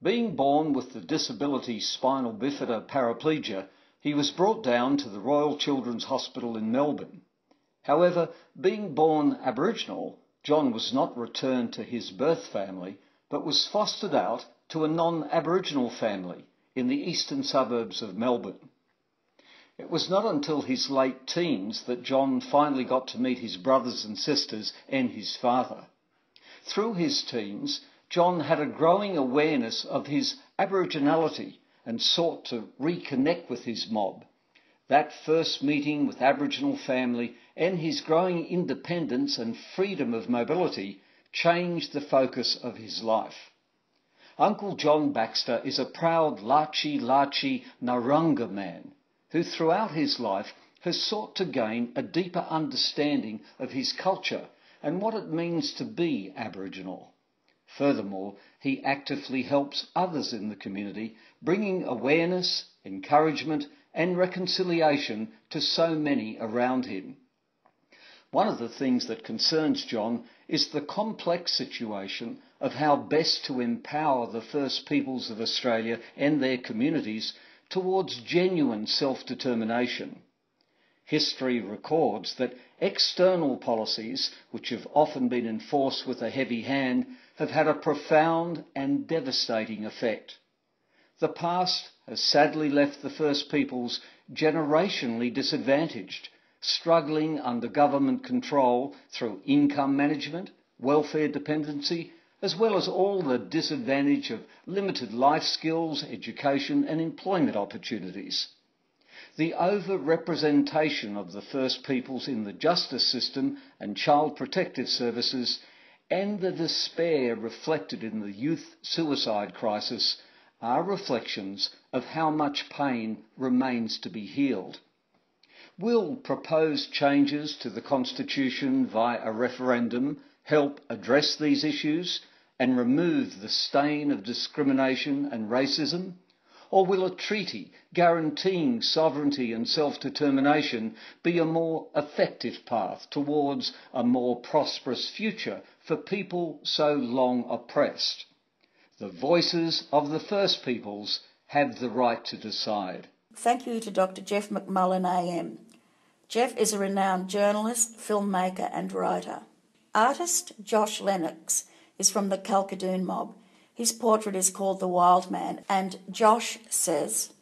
E: Being born with the disability spinal bifida paraplegia, he was brought down to the Royal Children's Hospital in Melbourne. However, being born Aboriginal, John was not returned to his birth family, but was fostered out to a non-Aboriginal family in the eastern suburbs of Melbourne. It was not until his late teens that John finally got to meet his brothers and sisters and his father. Through his teens, John had a growing awareness of his Aboriginality and sought to reconnect with his mob. That first meeting with Aboriginal family and his growing independence and freedom of mobility changed the focus of his life. Uncle John Baxter is a proud Lachi Lachi Naranga man who throughout his life has sought to gain a deeper understanding of his culture and what it means to be Aboriginal. Furthermore, he actively helps others in the community, bringing awareness, encouragement and reconciliation to so many around him. One of the things that concerns John is the complex situation of how best to empower the First Peoples of Australia and their communities towards genuine self-determination. History records that external policies, which have often been enforced with a heavy hand, have had a profound and devastating effect. The past has sadly left the First Peoples generationally disadvantaged, struggling under government control through income management, welfare dependency, as well as all the disadvantage of limited life skills, education and employment opportunities. The over-representation of the First Peoples in the justice system and child protective services and the despair reflected in the youth suicide crisis are reflections of how much pain remains to be healed. Will proposed changes to the Constitution via a referendum help address these issues and remove the stain of discrimination and racism? Or will a treaty guaranteeing sovereignty and self-determination be a more effective path towards a more prosperous future for people so long oppressed? The voices of the First Peoples have the right to decide.
V: Thank you to Dr. Jeff McMullen AM. Jeff is a renowned journalist, filmmaker and writer. Artist Josh Lennox is from the Kalkadoon mob. His portrait is called The Wild Man, and Josh says,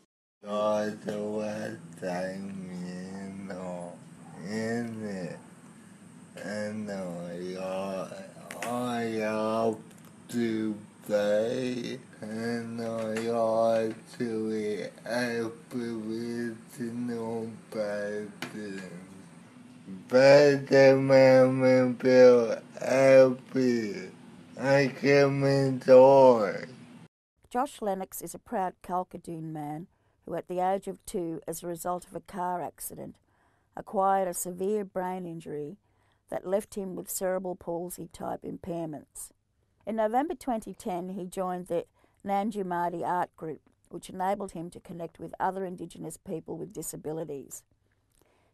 F: and I ought to be Aboriginal person. But the moment feel happy, I can enjoy.
A: Josh Lennox is a proud Kalkadoon man who at the age of 2, as a result of a car accident, acquired a severe brain injury that left him with cerebral palsy type impairments. In November 2010, he joined the Nanjumadi art group, which enabled him to connect with other Indigenous people with disabilities.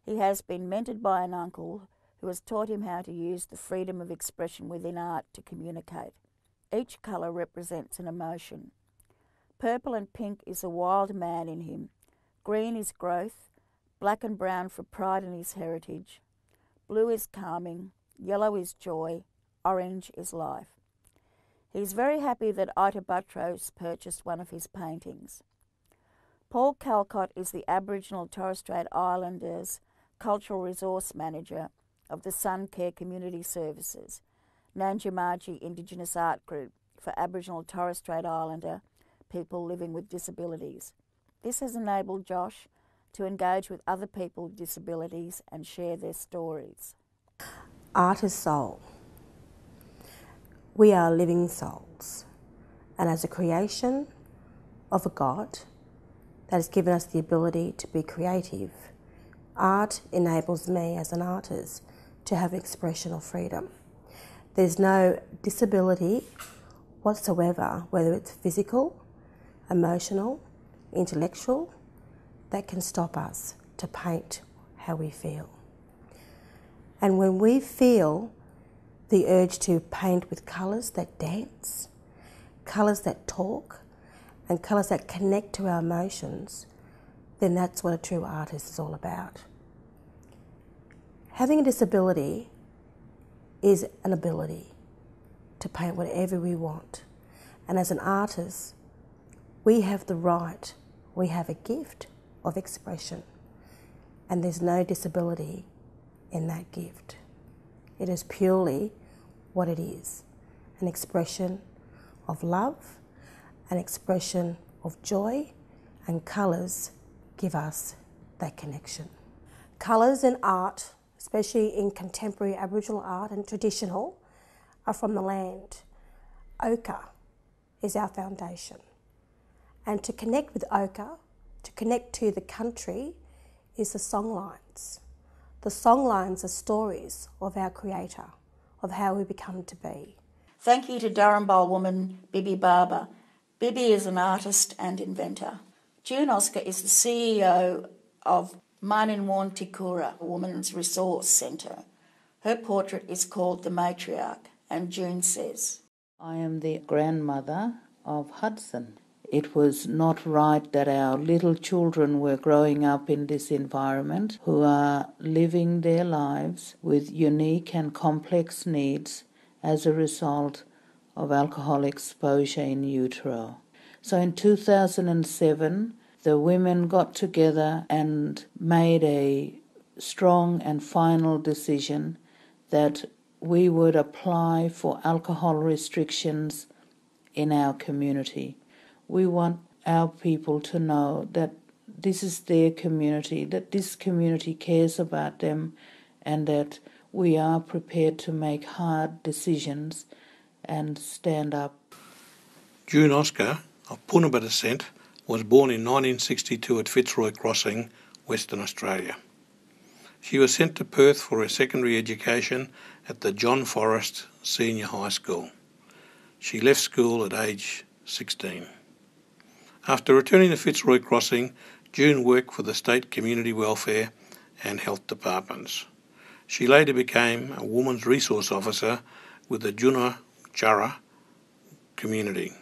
A: He has been mentored by an uncle who has taught him how to use the freedom of expression within art to communicate. Each colour represents an emotion. Purple and pink is a wild man in him. Green is growth, black and brown for pride in his heritage. Blue is calming, yellow is joy, orange is life. He is very happy that Ita Buttrose purchased one of his paintings. Paul Calcott is the Aboriginal and Torres Strait Islanders Cultural Resource Manager of the Sun Care Community Services, Nanjumarji Indigenous Art Group for Aboriginal and Torres Strait Islander people living with disabilities. This has enabled Josh to engage with other people with disabilities and share their stories.
B: Art is soul. We are living souls, and as a creation of a God that has given us the ability to be creative, art enables me as an artist to have expressional freedom. There's no disability whatsoever, whether it's physical, emotional, intellectual, that can stop us to paint how we feel. And when we feel the urge to paint with colours that dance, colours that talk, and colours that connect to our emotions, then that's what a true artist is all about. Having a disability is an ability to paint whatever we want. And as an artist, we have the right, we have a gift of expression, and there's no disability in that gift. It is purely what it is, an expression of love, an expression of joy, and colours give us that connection. Colours in art, especially in contemporary Aboriginal art and traditional, are from the land. Ochre is our foundation. And to connect with ochre, to connect to the country, is the songlines. The songlines are stories of our Creator, of how we become to be.
V: Thank you to Durrumbal woman Bibi Barber. Bibi is an artist and inventor. June Oscar is the CEO of Maninwarn Tikura, a women's resource centre. Her portrait is called The Matriarch, and June says,
G: I am the grandmother of Hudson. It was not right that our little children were growing up in this environment who are living their lives with unique and complex needs as a result of alcohol exposure in utero. So in 2007, the women got together and made a strong and final decision that we would apply for alcohol restrictions in our community. We want our people to know that this is their community, that this community cares about them, and that we are prepared to make hard decisions and stand up.
H: June Oscar, of Punaba descent, was born in 1962 at Fitzroy Crossing, Western Australia. She was sent to Perth for her secondary education at the John Forrest Senior High School. She left school at age 16. After returning to Fitzroy Crossing, June worked for the State Community Welfare and Health Departments. She later became a Women's Resource Officer with the Juna Jara community.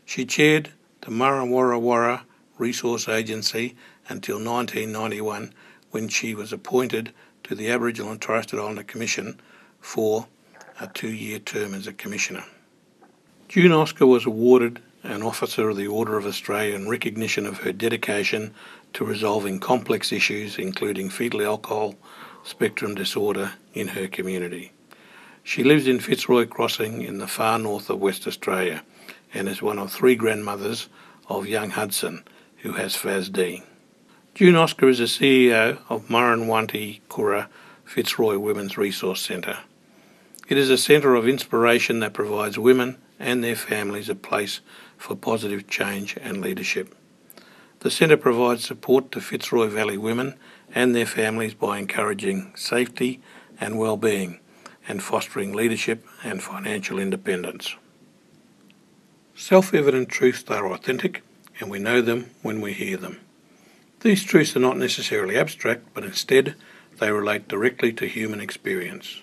H: She chaired the Murra Resource Agency until 1991, when she was appointed to the Aboriginal and Torres Strait Islander Commission for a 2-year term as a Commissioner. June Oscar was awarded an Officer of the Order of Australia in recognition of her dedication to resolving complex issues including fetal alcohol spectrum disorder in her community. She lives in Fitzroy Crossing in the far north of West Australia and is one of 3 grandmothers of young Hudson, who has FASD. June Oscar is the CEO of Murrunwanti Kura Fitzroy Women's Resource Centre. It is a centre of inspiration that provides women and their families a place for positive change and leadership. The centre provides support to Fitzroy Valley women and their families by encouraging safety and well-being and fostering leadership and financial independence. Self-evident truths are authentic, and we know them when we hear them. These truths are not necessarily abstract, but instead they relate directly to human experience.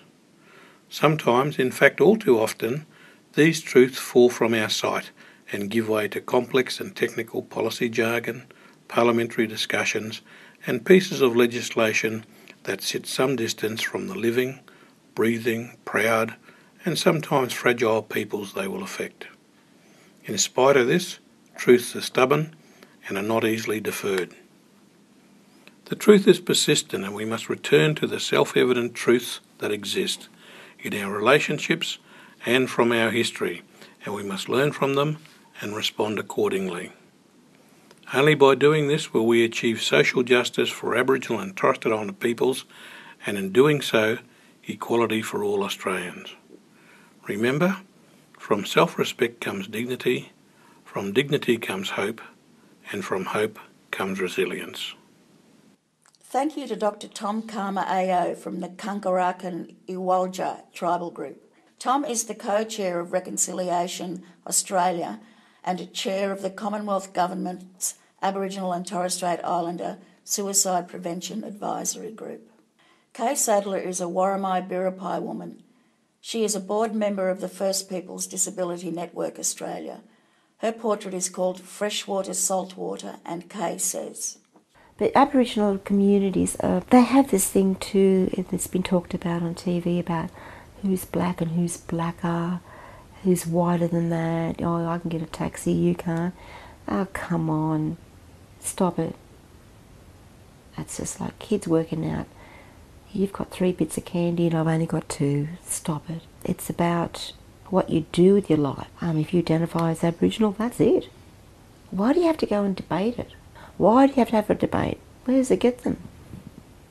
H: Sometimes, in fact all too often, these truths fall from our sight and give way to complex and technical policy jargon, parliamentary discussions, and pieces of legislation that sit some distance from the living, breathing, proud, and sometimes fragile peoples they will affect. In spite of this, truths are stubborn and are not easily deferred. The truth is persistent, and we must return to the self-evident truths that exist in our relationships and from our history, and we must learn from them and respond accordingly. Only by doing this will we achieve social justice for Aboriginal and Torres Strait Islander peoples, and in doing so, equality for all Australians. Remember, from self-respect comes dignity, from dignity comes hope, and from hope comes resilience.
V: Thank you to Dr. Tom Karma AO from the Kankarakan Iwalja tribal group. Tom is the co-chair of Reconciliation Australia and a chair of the Commonwealth Government's Aboriginal and Torres Strait Islander Suicide Prevention Advisory Group. Kay Sadler is a Warramai Biripi woman. She is a board member of the First Peoples Disability Network Australia. Her portrait is called Freshwater, Saltwater, and Kay says,
I: but Aboriginal communities, they have this thing too, that's been talked about on TV, about who's black and who's blacker, who's whiter than that. Oh, I can get a taxi, you can't. Oh, come on, stop it. That's just like kids working out. You've got 3 bits of candy and I've only got 2. Stop it. It's about what you do with your life. If you identify as Aboriginal, that's it. Why do you have to go and debate it? Why do you have to have a debate? Where does it get them?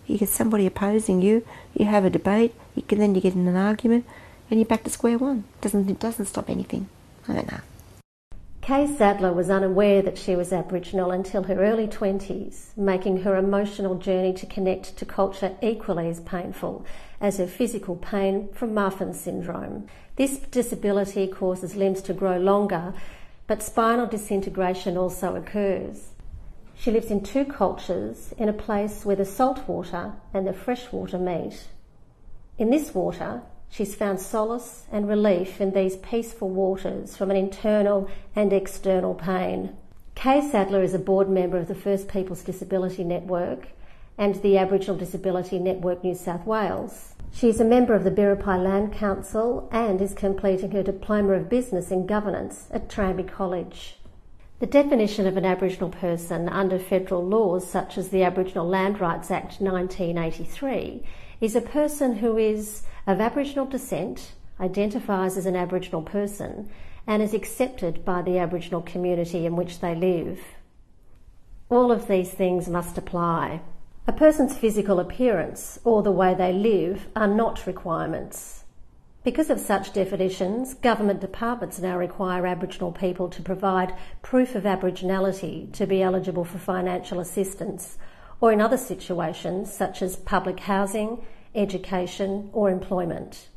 I: You get somebody opposing you, you have a debate, then you get in an argument, and you're back to square one. It doesn't stop anything. I don't know.
J: Kay Sadler was unaware that she was Aboriginal until her early 20s, making her emotional journey to connect to culture equally as painful as her physical pain from Marfan syndrome. This disability causes limbs to grow longer, but spinal disintegration also occurs. She lives in 2 cultures in a place where the salt water and the fresh water meet. In this water, she's found solace and relief in these peaceful waters from an internal and external pain. Kay Sadler is a board member of the First Peoples Disability Network and the Aboriginal Disability Network New South Wales. She is a member of the Biripi Land Council and is completing her Diploma of Business in Governance at Tranby College. The definition of an Aboriginal person under federal laws such as the Aboriginal Land Rights Act 1983 is a person who is of Aboriginal descent, identifies as an Aboriginal person, and is accepted by the Aboriginal community in which they live. All of these things must apply. A person's physical appearance or the way they live are not requirements. Because of such definitions, government departments now require Aboriginal people to provide proof of Aboriginality to be eligible for financial assistance, or in other situations such as public housing, education or employment.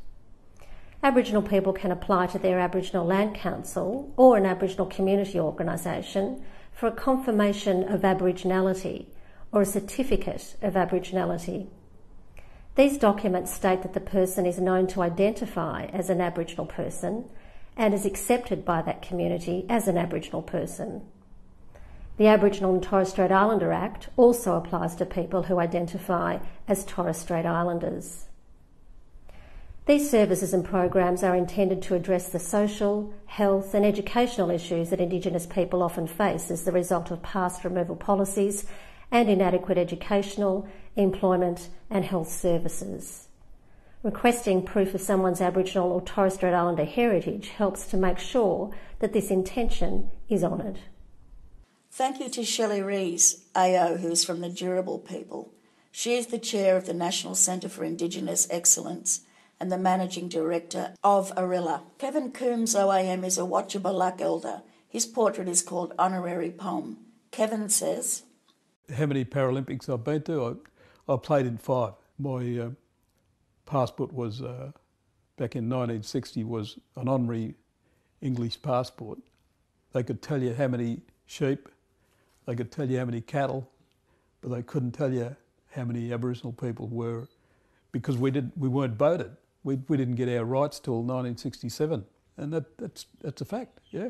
J: Aboriginal people can apply to their Aboriginal Land Council or an Aboriginal community organisation for a confirmation of Aboriginality or a certificate of Aboriginality. These documents state that the person is known to identify as an Aboriginal person and is accepted by that community as an Aboriginal person. The Aboriginal and Torres Strait Islander Act also applies to people who identify as Torres Strait Islanders. These services and programs are intended to address the social, health and educational issues that Indigenous people often face as the result of past removal policies and inadequate educational, employment and health services. Requesting proof of someone's Aboriginal or Torres Strait Islander heritage helps to make sure that this intention is honoured.
V: Thank you to Shelley Rees, AO, who is from the Durable people. She is the chair of the National Centre for Indigenous Excellence and the Managing Director of Arilla. Kevin Coombs, OAM, is a Watchabaluk elder. His portrait is called Honorary Poem. Kevin says,
K: how many Paralympics I've been to? I played in 5. My passport was, back in 1960, was an honorary English passport. They could tell you how many sheep, they could tell you how many cattle, but they couldn't tell you how many Aboriginal people were, because we weren't voted. We didn't get our rights till 1967, and that's a fact, yeah.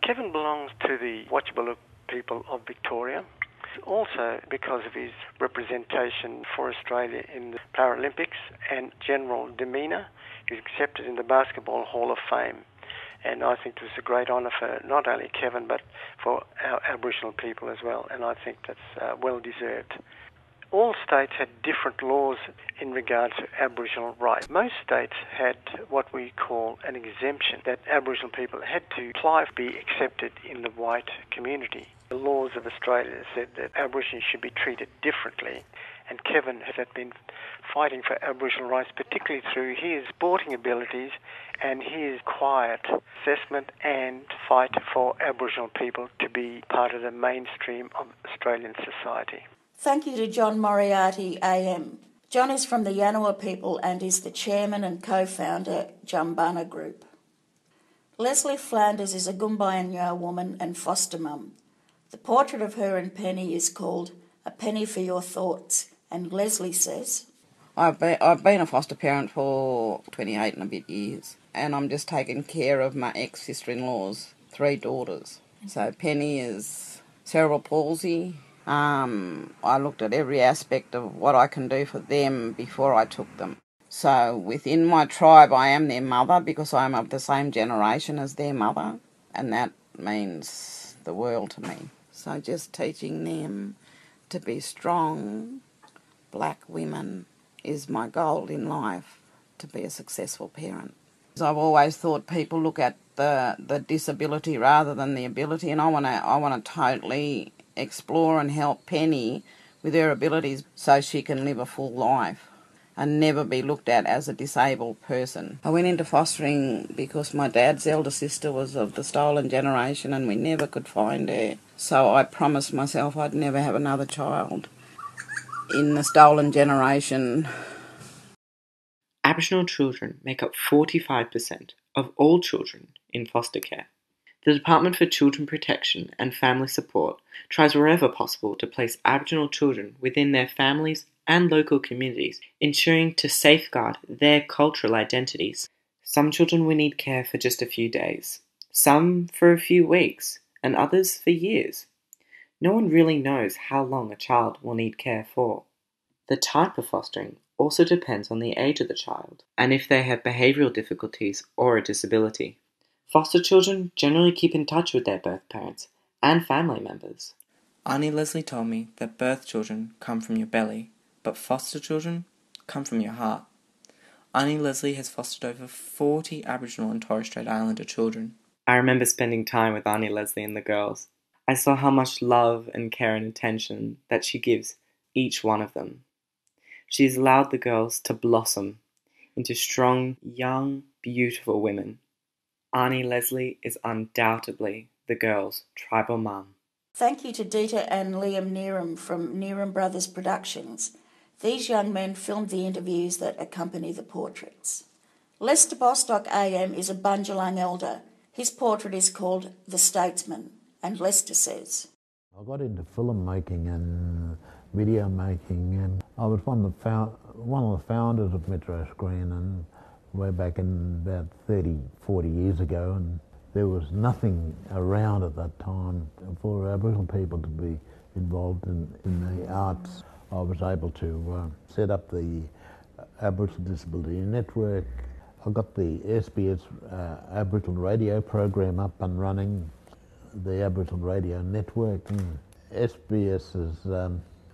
L: Kevin belongs to the Watchabaluk people of Victoria, also because of his representation for Australia in the Paralympics and general demeanour. He's accepted in the Basketball Hall of Fame, and I think it was a great honour for not only Kevin but for our Aboriginal people as well, and I think that's well deserved. All states had different laws in regard to Aboriginal rights. Most states had what we call an exemption, that Aboriginal people had to apply to be accepted in the white community. The laws of Australia said that Aborigines should be treated differently, and Kevin has been fighting for Aboriginal rights, particularly through his sporting abilities and his quiet assessment and fight for Aboriginal people to be part of the mainstream of Australian society.
V: Thank you to John Moriarty, AM. John is from the Yanawa people and is the chairman and co-founder Jumbana Group. Leslie Flanders is a Gumbaynyo woman and foster mum. The portrait of her and Penny is called A Penny for Your Thoughts, and Leslie says,
M: I've been a foster parent for 28 and a bit years, and I'm just taking care of my ex-sister-in-law's 3 daughters. So Penny is cerebral palsy. I looked at every aspect of what I can do for them before I took them. So within my tribe I am their mother because I'm of the same generation as their mother, and that means the world to me. So just teaching them to be strong black women is my goal in life, to be a successful parent. I've always thought people look at the disability rather than the ability, and I want to totally explore and help Penny with her abilities so she can live a full life and never be looked at as a disabled person. I went into fostering because my dad's elder sister was of the stolen generation and we never could find her. So I promised myself I'd never have another child in the stolen generation.
N: Aboriginal children make up 45% of all children in foster care. The Department for Children Protection and Family Support tries wherever possible to place Aboriginal children within their families and local communities, ensuring to safeguard their cultural identities. Some children will need care for just a few days, some for a few weeks, and others for years. No one really knows how long a child will need care for. The type of fostering also depends on the age of the child and if they have behavioural difficulties or a disability. Foster children generally keep in touch with their birth parents and family members.
O: Auntie Leslie told me that birth children come from your belly, but foster children come from your heart. Auntie Leslie has fostered over 40 Aboriginal and Torres Strait Islander children.
N: I remember spending time with Auntie Leslie and the girls. I saw how much love and care and attention that she gives each one of them. She has allowed the girls to blossom into strong, young, beautiful women. Auntie Leslie is undoubtedly the girls' tribal mum.
V: Thank you to Dita and Liam Neeram from Neeram Brothers Productions. These young men filmed the interviews that accompany the portraits. Lester Bostock AM is a Bundjalung elder. His portrait is called The Statesman, and Lester says,
P: I got into film making and video making, and I was one of the founders of Metro Screen, and way back in about 30, 40 years ago, and there was nothing around at that time for Aboriginal people to be involved in the arts. I was able to set up the Aboriginal Disability Network. I got the SBS Aboriginal radio program up and running, the Aboriginal Radio Network, and SBS's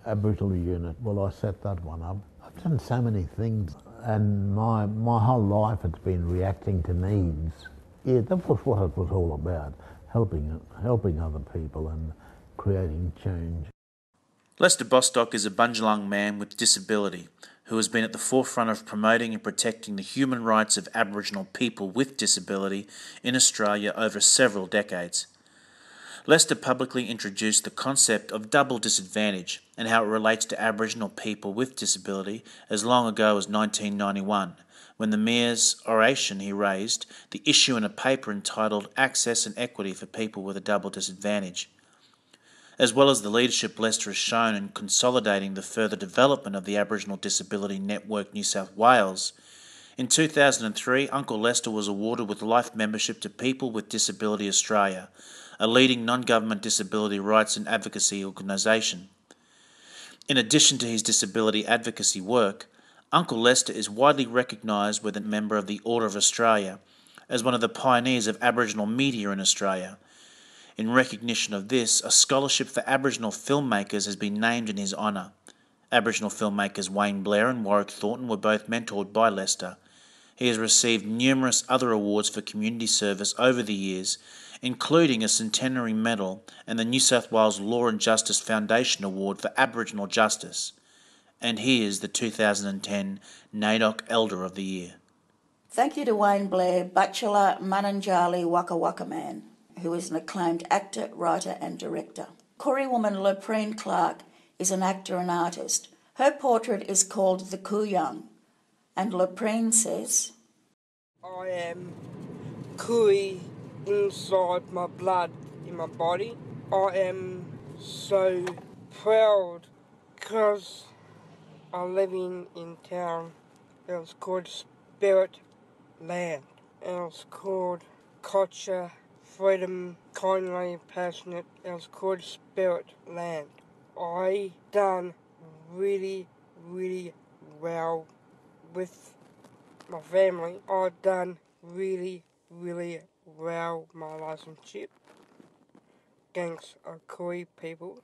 P: Aboriginal unit. Well, I set that one up. I've done so many things, and my whole life it's been reacting to needs. Yeah, that was what it was all about, helping other people and creating change.
Q: Lester Bostock is a Bundjalung man with disability who has been at the forefront of promoting and protecting the human rights of Aboriginal people with disability in Australia over several decades. Lester publicly introduced the concept of double disadvantage and how it relates to Aboriginal people with disability as long ago as 1991, when the Mayor's oration he raised the issue in a paper entitled Access and Equity for People with a Double Disadvantage. As well as the leadership Lester has shown in consolidating the further development of the Aboriginal Disability Network New South Wales, in 2003 Uncle Lester was awarded with life membership to People with Disability Australia, a leading non-government disability rights and advocacy organisation. In addition to his disability advocacy work, Uncle Lester is widely recognised as a member of the Order of Australia as one of the pioneers of Aboriginal media in Australia. In recognition of this, a scholarship for Aboriginal filmmakers has been named in his honour. Aboriginal filmmakers Wayne Blair and Warwick Thornton were both mentored by Lester. He has received numerous other awards for community service over the years, including a Centenary Medal and the New South Wales Law and Justice Foundation Award for Aboriginal Justice. And he is the 2010 NAIDOC Elder of the Year.
V: Thank you to Wayne Blair, Bachelor Mananjali Waka Waka Man, who is an acclaimed actor, writer and director. Koori woman Lepreen Clark is an actor and artist. Her portrait is called The Kooyung, and Lepreen says,
R: I am Koori inside my blood, in my body. I am so proud because I'm living in town. It was called Spirit Land. It was called culture, freedom, kindly, passionate. It was called Spirit Land. I done really, really well with my family. I done really, really well my relationship against Koori people.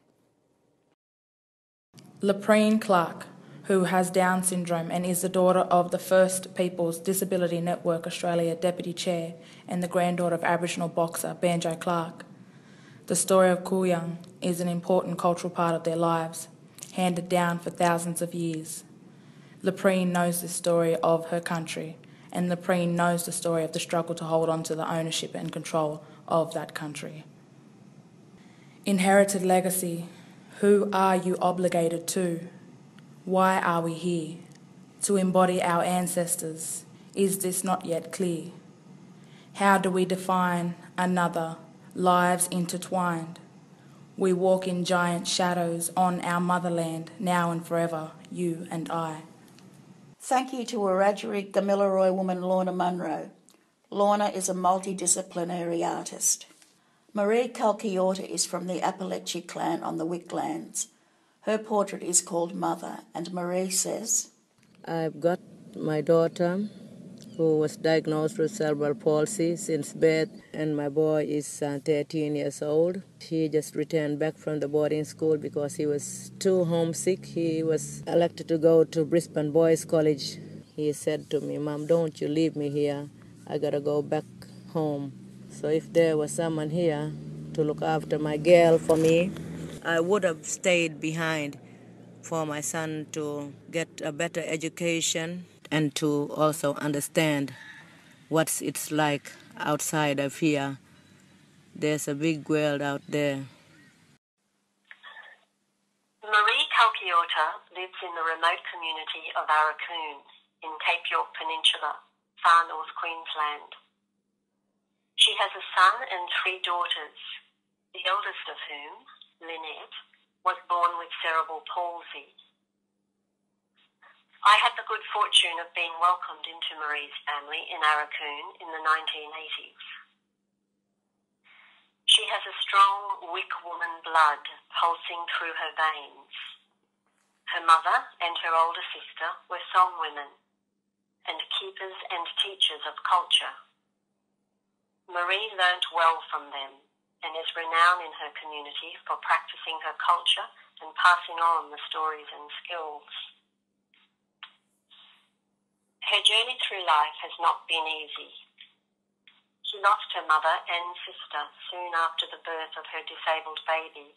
S: Lepreen Clark, who has Down syndrome and is the daughter of the First Peoples Disability Network Australia Deputy Chair and the granddaughter of Aboriginal boxer Banjo Clark. The story of Kooyung is an important cultural part of their lives, handed down for thousands of years. Lepreen knows the story of her country, and Lepreen knows the story of the struggle to hold on to the ownership and control of that country. Inherited legacy. Who are you obligated to? Why are we here? To embody our ancestors. Is this not yet clear? How do we define another? Lives intertwined. We walk in giant shadows on our motherland, now and forever, you and I.
V: Thank you to Wiradjuri Gamilaroi woman Lorna Munro. Lorna is a multidisciplinary artist. Marie Kalkiorta is from the Apalachee clan on the Wicklands. Her portrait is called Mother, and Marie says,
T: I've got my daughter who was diagnosed with cerebral palsy since birth, and my boy is 13 years old. He just returned back from the boarding school because he was too homesick. He was elected to go to Brisbane Boys College. He said to me, Mom, don't you leave me here. I gotta go back home. So if there was someone here to look after my girl for me, I would have stayed behind for my son to get a better education and to also understand what it's like outside of here. There's a big world out there.
C: Marie Kalkiota lives in the remote community of Arakoon in Cape York Peninsula, far north Queensland. She has a son and 3 daughters, the eldest of whom, Lynette, was born with cerebral palsy. I had the good fortune of being welcomed into Marie's family in Arakoon in the 1980s. She has a strong Wick woman blood pulsing through her veins. Her mother and her older sister were song women and keepers and teachers of culture. Marie learnt well from them and is renowned in her community for practicing her culture and passing on the stories and skills. Her journey through life has not been easy. She lost her mother and sister soon after the birth of her disabled baby,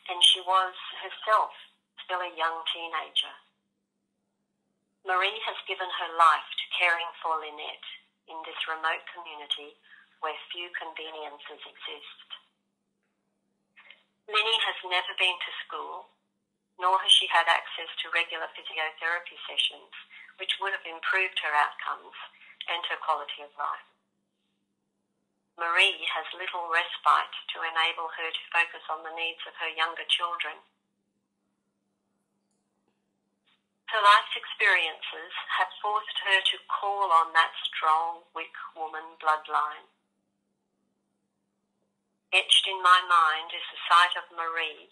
C: and she was herself still a young teenager. Marie has given her life to caring for Lynette in this remote community where few conveniences exist. Lynnie has never been to school, nor has she had access to regular physiotherapy sessions, which would have improved her outcomes and her quality of life. Marie has little respite to enable her to focus on the needs of her younger children. Her life's experiences have forced her to call on that strong Wick woman bloodline. Etched in my mind is the sight of Marie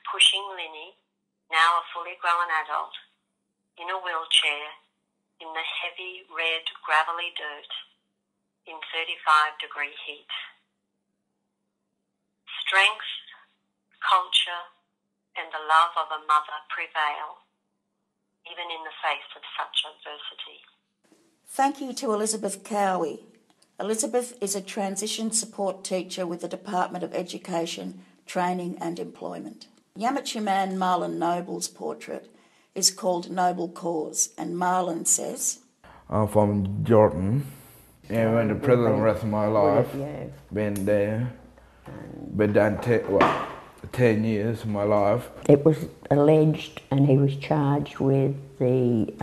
C: pushing Lynnie, now a fully grown adult, in a wheelchair in the heavy red gravelly dirt in 35-degree heat. Strength, culture, and the love of a mother prevail, even in the face of such adversity.
V: Thank you to Elizabeth Cowie. Elizabeth is a transition support teacher with the Department of Education, Training and Employment. Yamatji man Marlon Noble's portrait is called Noble Cause, and Marlon says,
U: I'm from Jordan. I went to prison the rest of my life. Been there. Been done 10 years of my life.
W: It was alleged and he was charged with the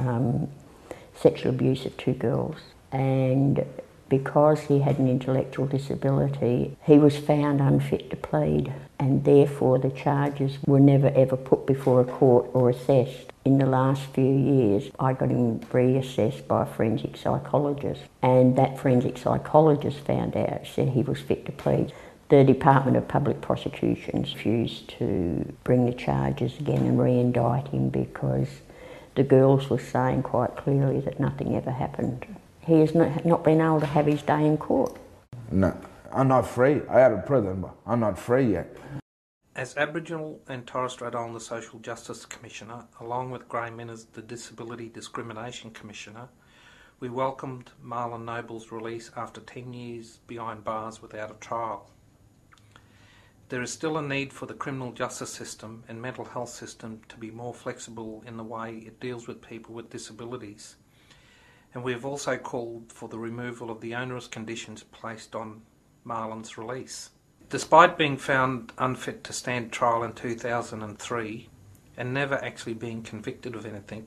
W: sexual abuse of 2 girls, and because he had an intellectual disability, he was found unfit to plead, and therefore the charges were never ever put before a court or assessed. In the last few years, I got him reassessed by a forensic psychologist, and that forensic psychologist found out, said he was fit to plead. The Department of Public Prosecutions refused to bring the charges again and re-indict him because the girls were saying quite clearly that nothing ever happened. He has not been able to have his day in court.
U: No, I'm not free. I out of prison, but I'm not free yet.
H: As Aboriginal and Torres Strait Islander Social Justice Commissioner, along with Graham Miners, the Disability Discrimination Commissioner, we welcomed Marlon Noble's release after 10 years behind bars without a trial. There is still a need for the criminal justice system and mental health system to be more flexible in the way it deals with people with disabilities. And we have also called for the removal of the onerous conditions placed on Marlon's release. Despite being found unfit to stand trial in 2003 and never actually being convicted of anything,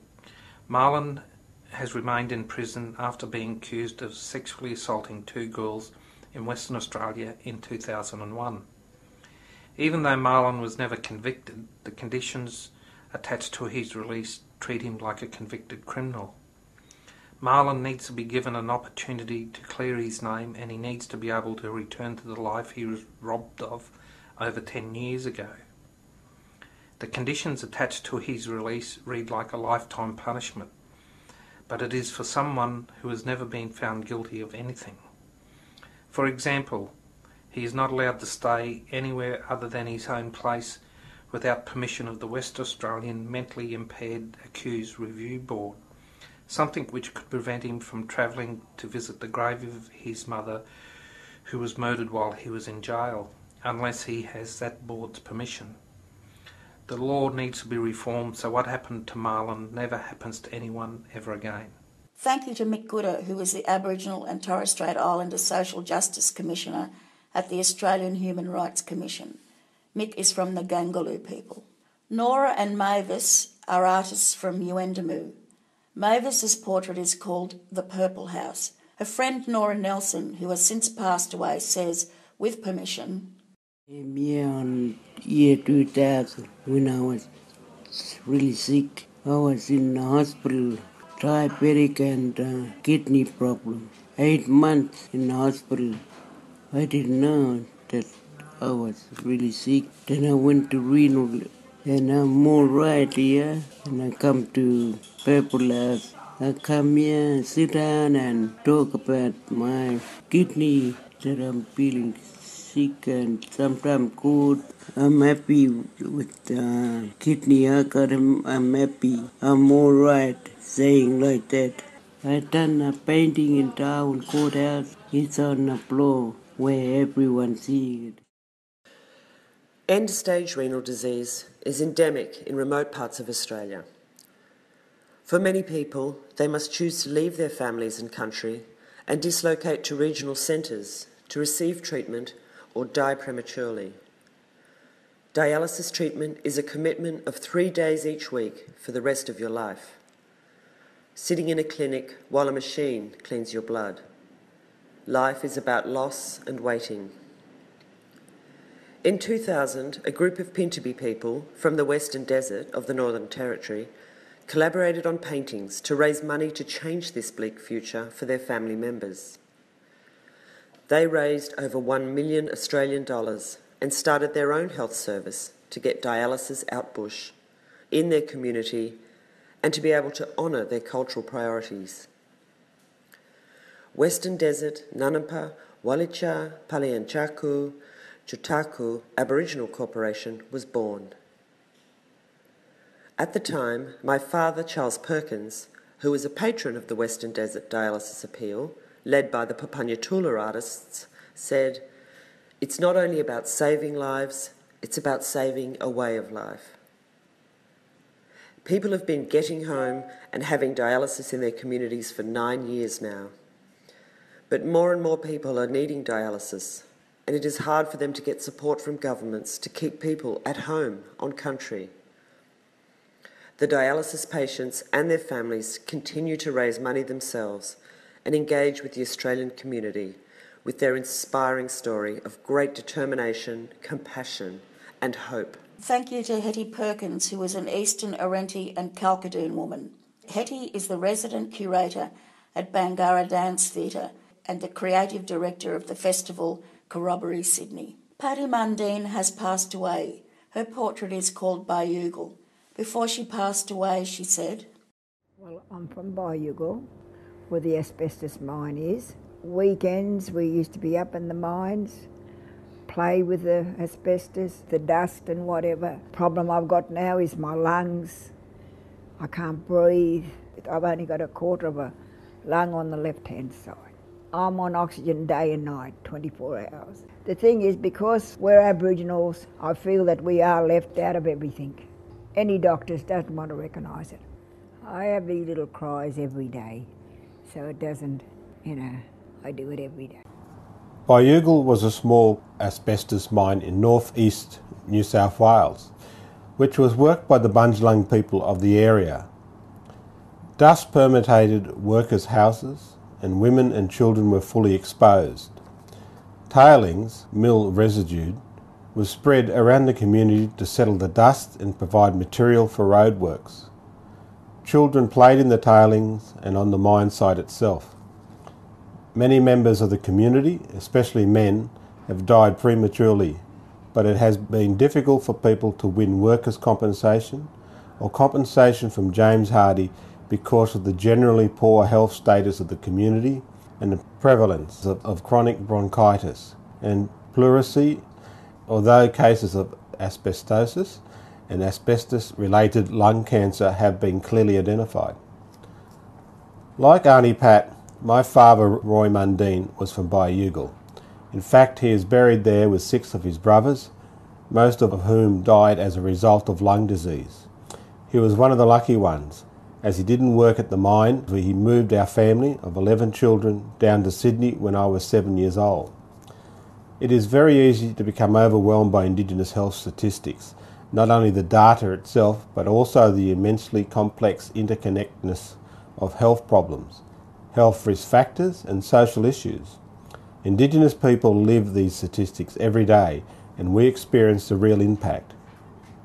H: Marlon has remained in prison after being accused of sexually assaulting 2 girls in Western Australia in 2001. Even though Marlon was never convicted, the conditions attached to his release treat him like a convicted criminal. Marlon needs to be given an opportunity to clear his name, and he needs to be able to return to the life he was robbed of over 10 years ago. The conditions attached to his release read like a lifetime punishment, but it is for someone who has never been found guilty of anything. For example, he is not allowed to stay anywhere other than his home place without permission of the West Australian Mentally Impaired Accused Review Board, something which could prevent him from travelling to visit the grave of his mother, who was murdered while he was in jail, unless he has that board's permission.
D: The law needs to be reformed so what happened to Marlon never happens to anyone ever again.
V: Thank you to Mick Gooder, who is the Aboriginal and Torres Strait Islander Social Justice Commissioner at the Australian Human Rights Commission. Mick is from the Gangaloo people. Nora and Mavis are artists from Yuendamu. Mavis's portrait is called The Purple House. Her friend Nora Nelson, who has since passed away, says, with permission,
E: Yeah, on year 2000, when I was really sick, I was in the hospital, diabetic and kidney problem. 8 months in the hospital. I didn't know that I was really sick. Then I went to renal and I'm all right here. And I come to Purple House. I come here, sit down and talk about my kidney, that I'm feeling sick and sometimes good. I'm happy with kidney. I'm happy. I'm all right, saying like that. I done a painting in Darwin Courthouse. It's on the floor where everyone sees it.
F: End-stage renal disease is endemic in remote parts of Australia. For many people, they must choose to leave their families and country and dislocate to regional centres to receive treatment or die prematurely. Dialysis treatment is a commitment of 3 days each week for the rest of your life. Sitting in a clinic while a machine cleans your blood. Life is about loss and waiting. In 2000, a group of Pintupi people from the Western Desert of the Northern Territory collaborated on paintings to raise money to change this bleak future for their family members. They raised over $1 million Australian and started their own health service to get dialysis out bush, in their community, and to be able to honour their cultural priorities. Western Desert, Nanampa, Walicha, Palianchaku, Chutaku Aboriginal Corporation was born. At the time, my father, Charles Perkins, who was a patron of the Western Desert Dialysis Appeal, led by the Papunyatula artists, said, "It's not only about saving lives, it's about saving a way of life." People have been getting home and having dialysis in their communities for 9 years now. But more and more people are needing dialysis, and it is hard for them to get support from governments to keep people at home on country. The dialysis patients and their families continue to raise money themselves and engage with the Australian community with their inspiring story of great determination, compassion and hope.
V: Thank you to Hetty Perkins, who is an Eastern Arenti and Kalkadoon woman. Hetty is the resident curator at Bangarra Dance Theatre and the creative director of the festival Corroboree Sydney. Paddy Mundine has passed away. Her portrait is called Bayugal. Before she passed away, she said,
X: "Well, I'm from Bayugal, where the asbestos mine is. Weekends we used to be up in the mines, play with the asbestos, the dust and whatever. Problem I've got now is my lungs. I can't breathe. I've only got a quarter of a lung on the left-hand side. I'm on oxygen day and night, 24 hours. The thing is, because we're Aboriginals, I feel that we are left out of everything. Any doctors doesn't want to recognise it. I have these little cries every day, so it doesn't, I do it every day."
Y: Bayugal was a small asbestos mine in north-east New South Wales, which was worked by the Bundjalung people of the area. Dust permeated workers' houses, and women and children were fully exposed. Tailings, mill residue, was spread around the community to settle the dust and provide material for roadworks. Children played in the tailings and on the mine site itself. Many members of the community, especially men, have died prematurely, but it has been difficult for people to win workers' compensation or compensation from James Hardie because of the generally poor health status of the community and the prevalence of chronic bronchitis and pleurisy, although cases of asbestosis and asbestos-related lung cancer have been clearly identified. Like Auntie Pat, my father, Roy Mundine, was from Bayugal. In fact, he is buried there with 6 of his brothers, most of whom died as a result of lung disease. He was one of the lucky ones, as he didn't work at the mine. He moved our family of 11 children down to Sydney when I was 7 years old. It is very easy to become overwhelmed by Indigenous health statistics, not only the data itself, but also the immensely complex interconnectedness of health problems, health risk factors and social issues. Indigenous people live these statistics every day, and we experience the real impact,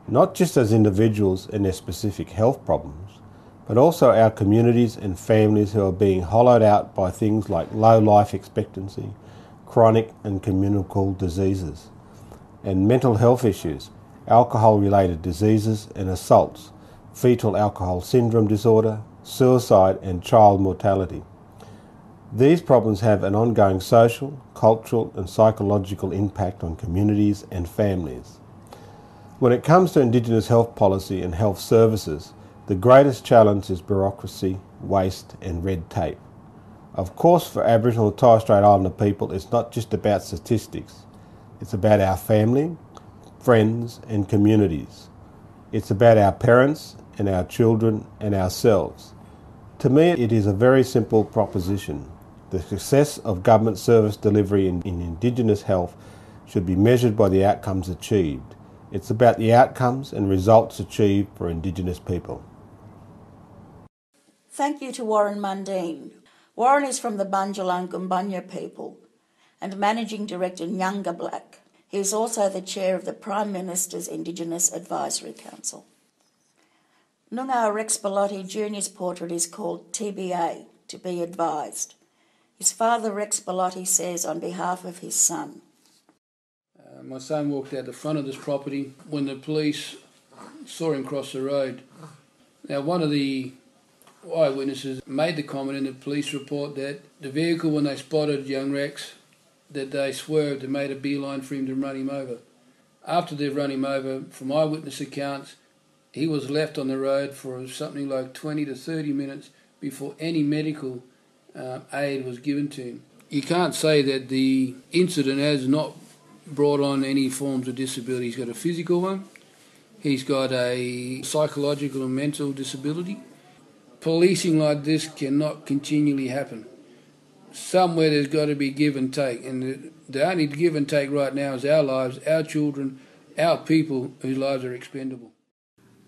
Y: not just as individuals and their specific health problems, but also our communities and families who are being hollowed out by things like low life expectancy, chronic and communicable diseases, and mental health issues, alcohol-related diseases and assaults, fetal alcohol syndrome disorder, suicide and child mortality. These problems have an ongoing social, cultural and psychological impact on communities and families. When it comes to Indigenous health policy and health services, the greatest challenge is bureaucracy, waste and red tape. Of course, for Aboriginal and Torres Strait Islander people, it's not just about statistics. It's about our family, friends and communities. It's about our parents and our children and ourselves. To me, it is a very simple proposition. The success of government service delivery in Indigenous health should be measured by the outcomes achieved. It's about the outcomes and results achieved for Indigenous people.
V: Thank you to Warren Mundine. Warren is from the Bundjalung Gumbunya people and Managing Director Nyanga Black. He is also the chair of the Prime Minister's Indigenous Advisory Council. Nunga Rex Bellotti Jr.'s portrait is called TBA, to be advised. His father, Rex Bellotti, says on behalf of his son.
A: My son walked out the front of this property when the police saw him cross the road. Now, one of the eyewitnesses made the comment in the police report that the vehicle, when they spotted young Rex, that they swerved and made a beeline for him to run him over. After they've run him over, from eyewitness accounts, he was left on the road for something like 20 to 30 minutes before any medical aid was given to him. You can't say that the incident has not brought on any forms of disability. He's got a physical one, he's got a psychological and mental disability. Policing like this cannot continually happen. Somewhere there's got to be give and take, and the only give and take right now is our lives, our children, our people whose lives are expendable.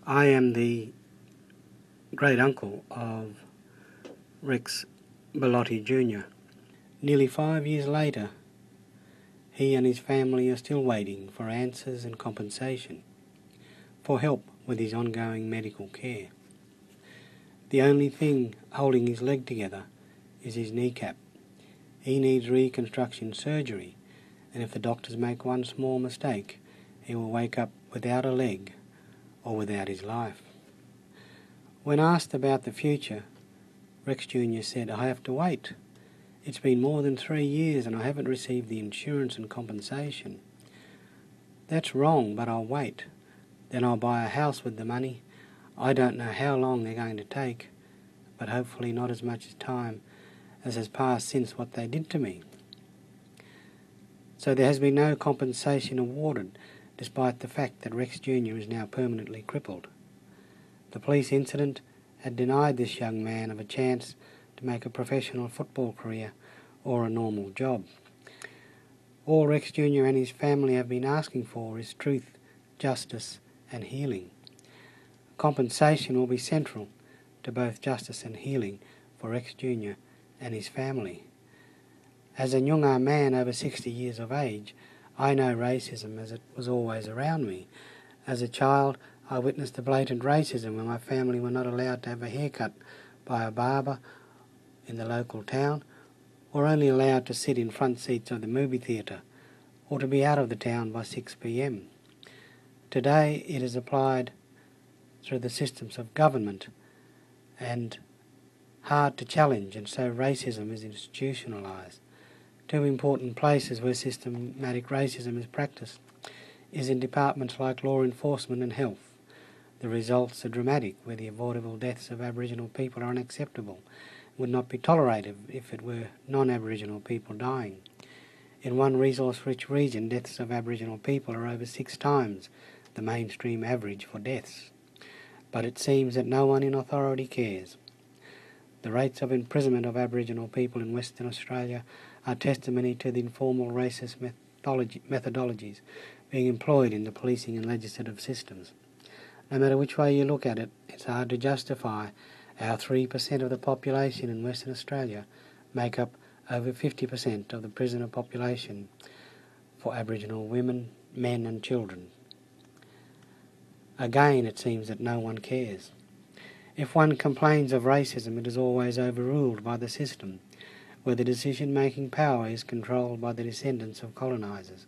B: I am the great uncle of Rex Bellotti Jr. Nearly 5 years later, he and his family are still waiting for answers and compensation, for help with his ongoing medical care. The only thing holding his leg together is his kneecap. He needs reconstruction surgery, and if the doctors make one small mistake, he will wake up without a leg or without his life. When asked about the future, Rex Jr. said, "I have to wait. It's been more than 3 years and I haven't received the insurance and compensation. That's wrong, but I'll wait. Then I'll buy a house with the money. I don't know how long they're going to take, but hopefully not as much time as has passed since what they did to me." So there has been no compensation awarded, despite the fact that Rex Jr. is now permanently crippled. The police incident had denied this young man of a chance to make a professional football career or a normal job. All Rex Jr. and his family have been asking for is truth, justice and healing. Compensation will be central to both justice and healing for Rex Jr. and his family. As a Nyungar man over 60 years of age, I know racism as it was always around me. As a child, I witnessed the blatant racism when my family were not allowed to have a haircut by a barber in the local town, or only allowed to sit in front seats of the movie theatre, or to be out of the town by 6 p.m. Today it is applied through the systems of government and hard to challenge, and so racism is institutionalised. Two important places where systematic racism is practised is in departments like law enforcement and health. The results are dramatic, where the avoidable deaths of Aboriginal people are unacceptable, would not be tolerated if it were non-Aboriginal people dying. In one resource-rich region, deaths of Aboriginal people are over 6 times the mainstream average for deaths. But it seems that no one in authority cares. The rates of imprisonment of Aboriginal people in Western Australia are testimony to the informal racist methodologies being employed in the policing and legislative systems. No matter which way you look at it, it's hard to justify how 3% of the population in Western Australia make up over 50% of the prisoner population for Aboriginal women, men and children. Again, it seems that no one cares. If one complains of racism, it is always overruled by the system, where the decision-making power is controlled by the descendants of colonisers.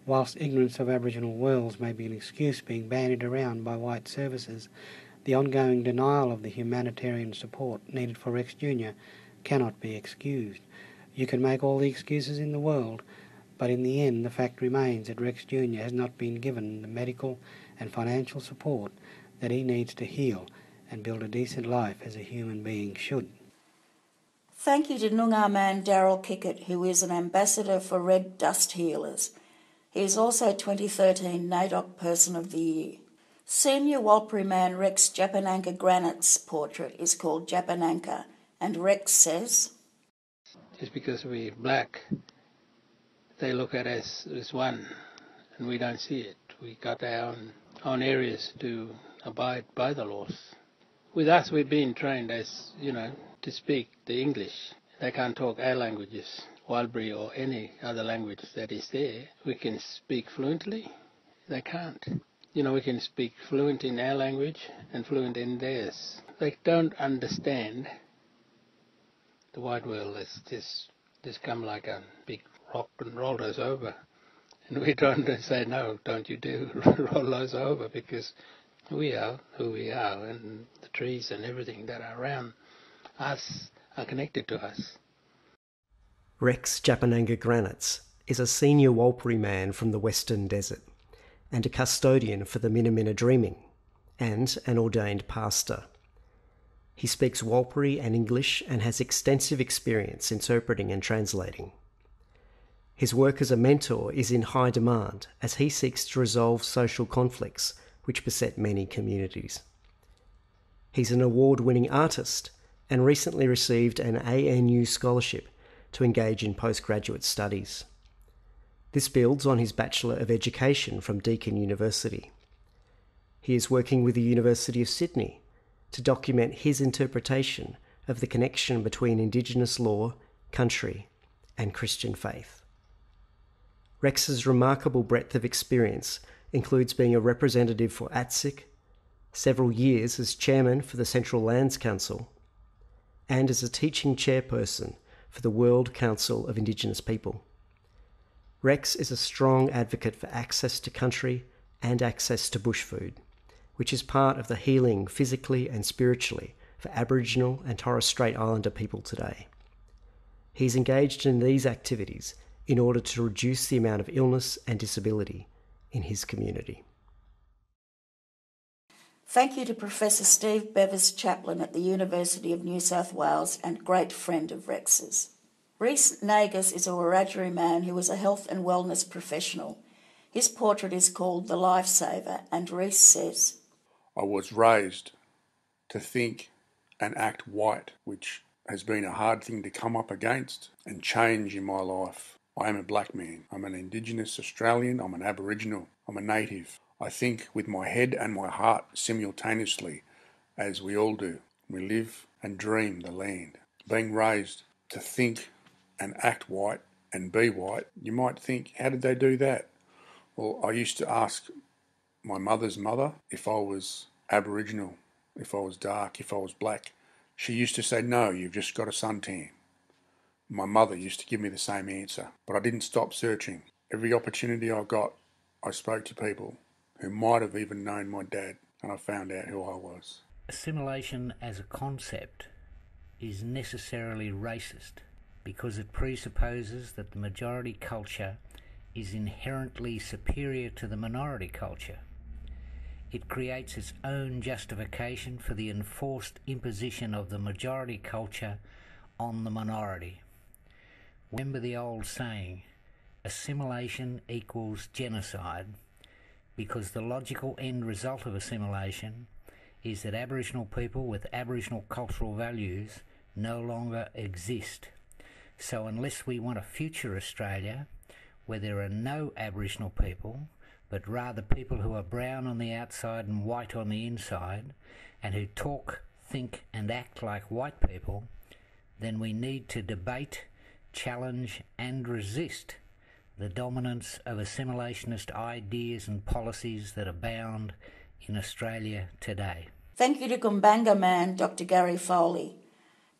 B: Whilst ignorance of Aboriginal worlds may be an excuse being bandied around by white services, the ongoing denial of the humanitarian support needed for Rex Jr. cannot be excused. You can make all the excuses in the world, but in the end the fact remains that Rex Jr. has not been given the medical and financial support that he needs to heal and build a decent life as a human being should.
V: Thank you to Noongar man Daryl Kickett, who is an ambassador for Red Dust Healers. He is also 2013 NAIDOC Person of the Year. Senior Walpuri man Rex Japananka Granite's portrait is called Japananka, and Rex says,
A: Just because we're black, they look at us as one, and we don't see it. We got our own areas to abide by the laws. With us, we've been trained as, to speak the English. They can't talk our languages, Walbri or any other language that is there. We can speak fluently. They can't. We can speak fluent in our language and fluent in theirs. They don't understand the white world has just come like a big rock and rolled us over. And we're trying to say, no, don't you do roll us over, because we are who we are, and the trees and everything that are around us are connected to us.
G: Rex Japananga Granites is a senior Walpuri man from the Western Desert and a custodian for the Minamina Dreaming and an ordained pastor. He speaks Walpuri and English and has extensive experience interpreting and translating. His work as a mentor is in high demand as he seeks to resolve social conflicts which beset many communities. He's an award-winning artist and recently received an ANU scholarship to engage in postgraduate studies. This builds on his Bachelor of Education from Deakin University. He is working with the University of Sydney to document his interpretation of the connection between Indigenous law, country, and Christian faith. Rex's remarkable breadth of experience includes being a representative for ATSIC, several years as chairman for the Central Lands Council, and as a teaching chairperson for the World Council of Indigenous People. Rex is a strong advocate for access to country and access to bush food, which is part of the healing physically and spiritually for Aboriginal and Torres Strait Islander people today. He's engaged in these activities in order to reduce the amount of illness and disability in his community.
V: Thank you to Professor Steve Bevis, chaplain at the University of New South Wales and great friend of Rex's. Rhys Nagus is a Wiradjuri man who is a health and wellness professional. His portrait is called The Lifesaver, and Rhys says,
I: I was raised to think and act white, which has been a hard thing to come up against and change in my life. I am a black man. I'm an Indigenous Australian. I'm an Aboriginal. I'm a native. I think with my head and my heart simultaneously, as we all do. We live and dream the land. Being raised to think and act white and be white, you might think, how did they do that? Well, I used to ask my mother's mother if I was Aboriginal, if I was dark, if I was black. She used to say, no, you've just got a suntan. My mother used to give me the same answer, but I didn't stop searching. Every opportunity I got, I spoke to people who might have even known my dad, and I found out who I was.
J: Assimilation as a concept is necessarily racist because it presupposes that the majority culture is inherently superior to the minority culture. It creates its own justification for the enforced imposition of the majority culture on the minority. Remember the old saying, assimilation equals genocide, because the logical end result of assimilation is that Aboriginal people with Aboriginal cultural values no longer exist. So unless we want a future Australia where there are no Aboriginal people, but rather people who are brown on the outside and white on the inside, and who talk, think and act like white people, then we need to debate, challenge and resist the dominance of assimilationist ideas and policies that abound in Australia today.
V: Thank you to Gumbanga man, Dr. Gary Foley.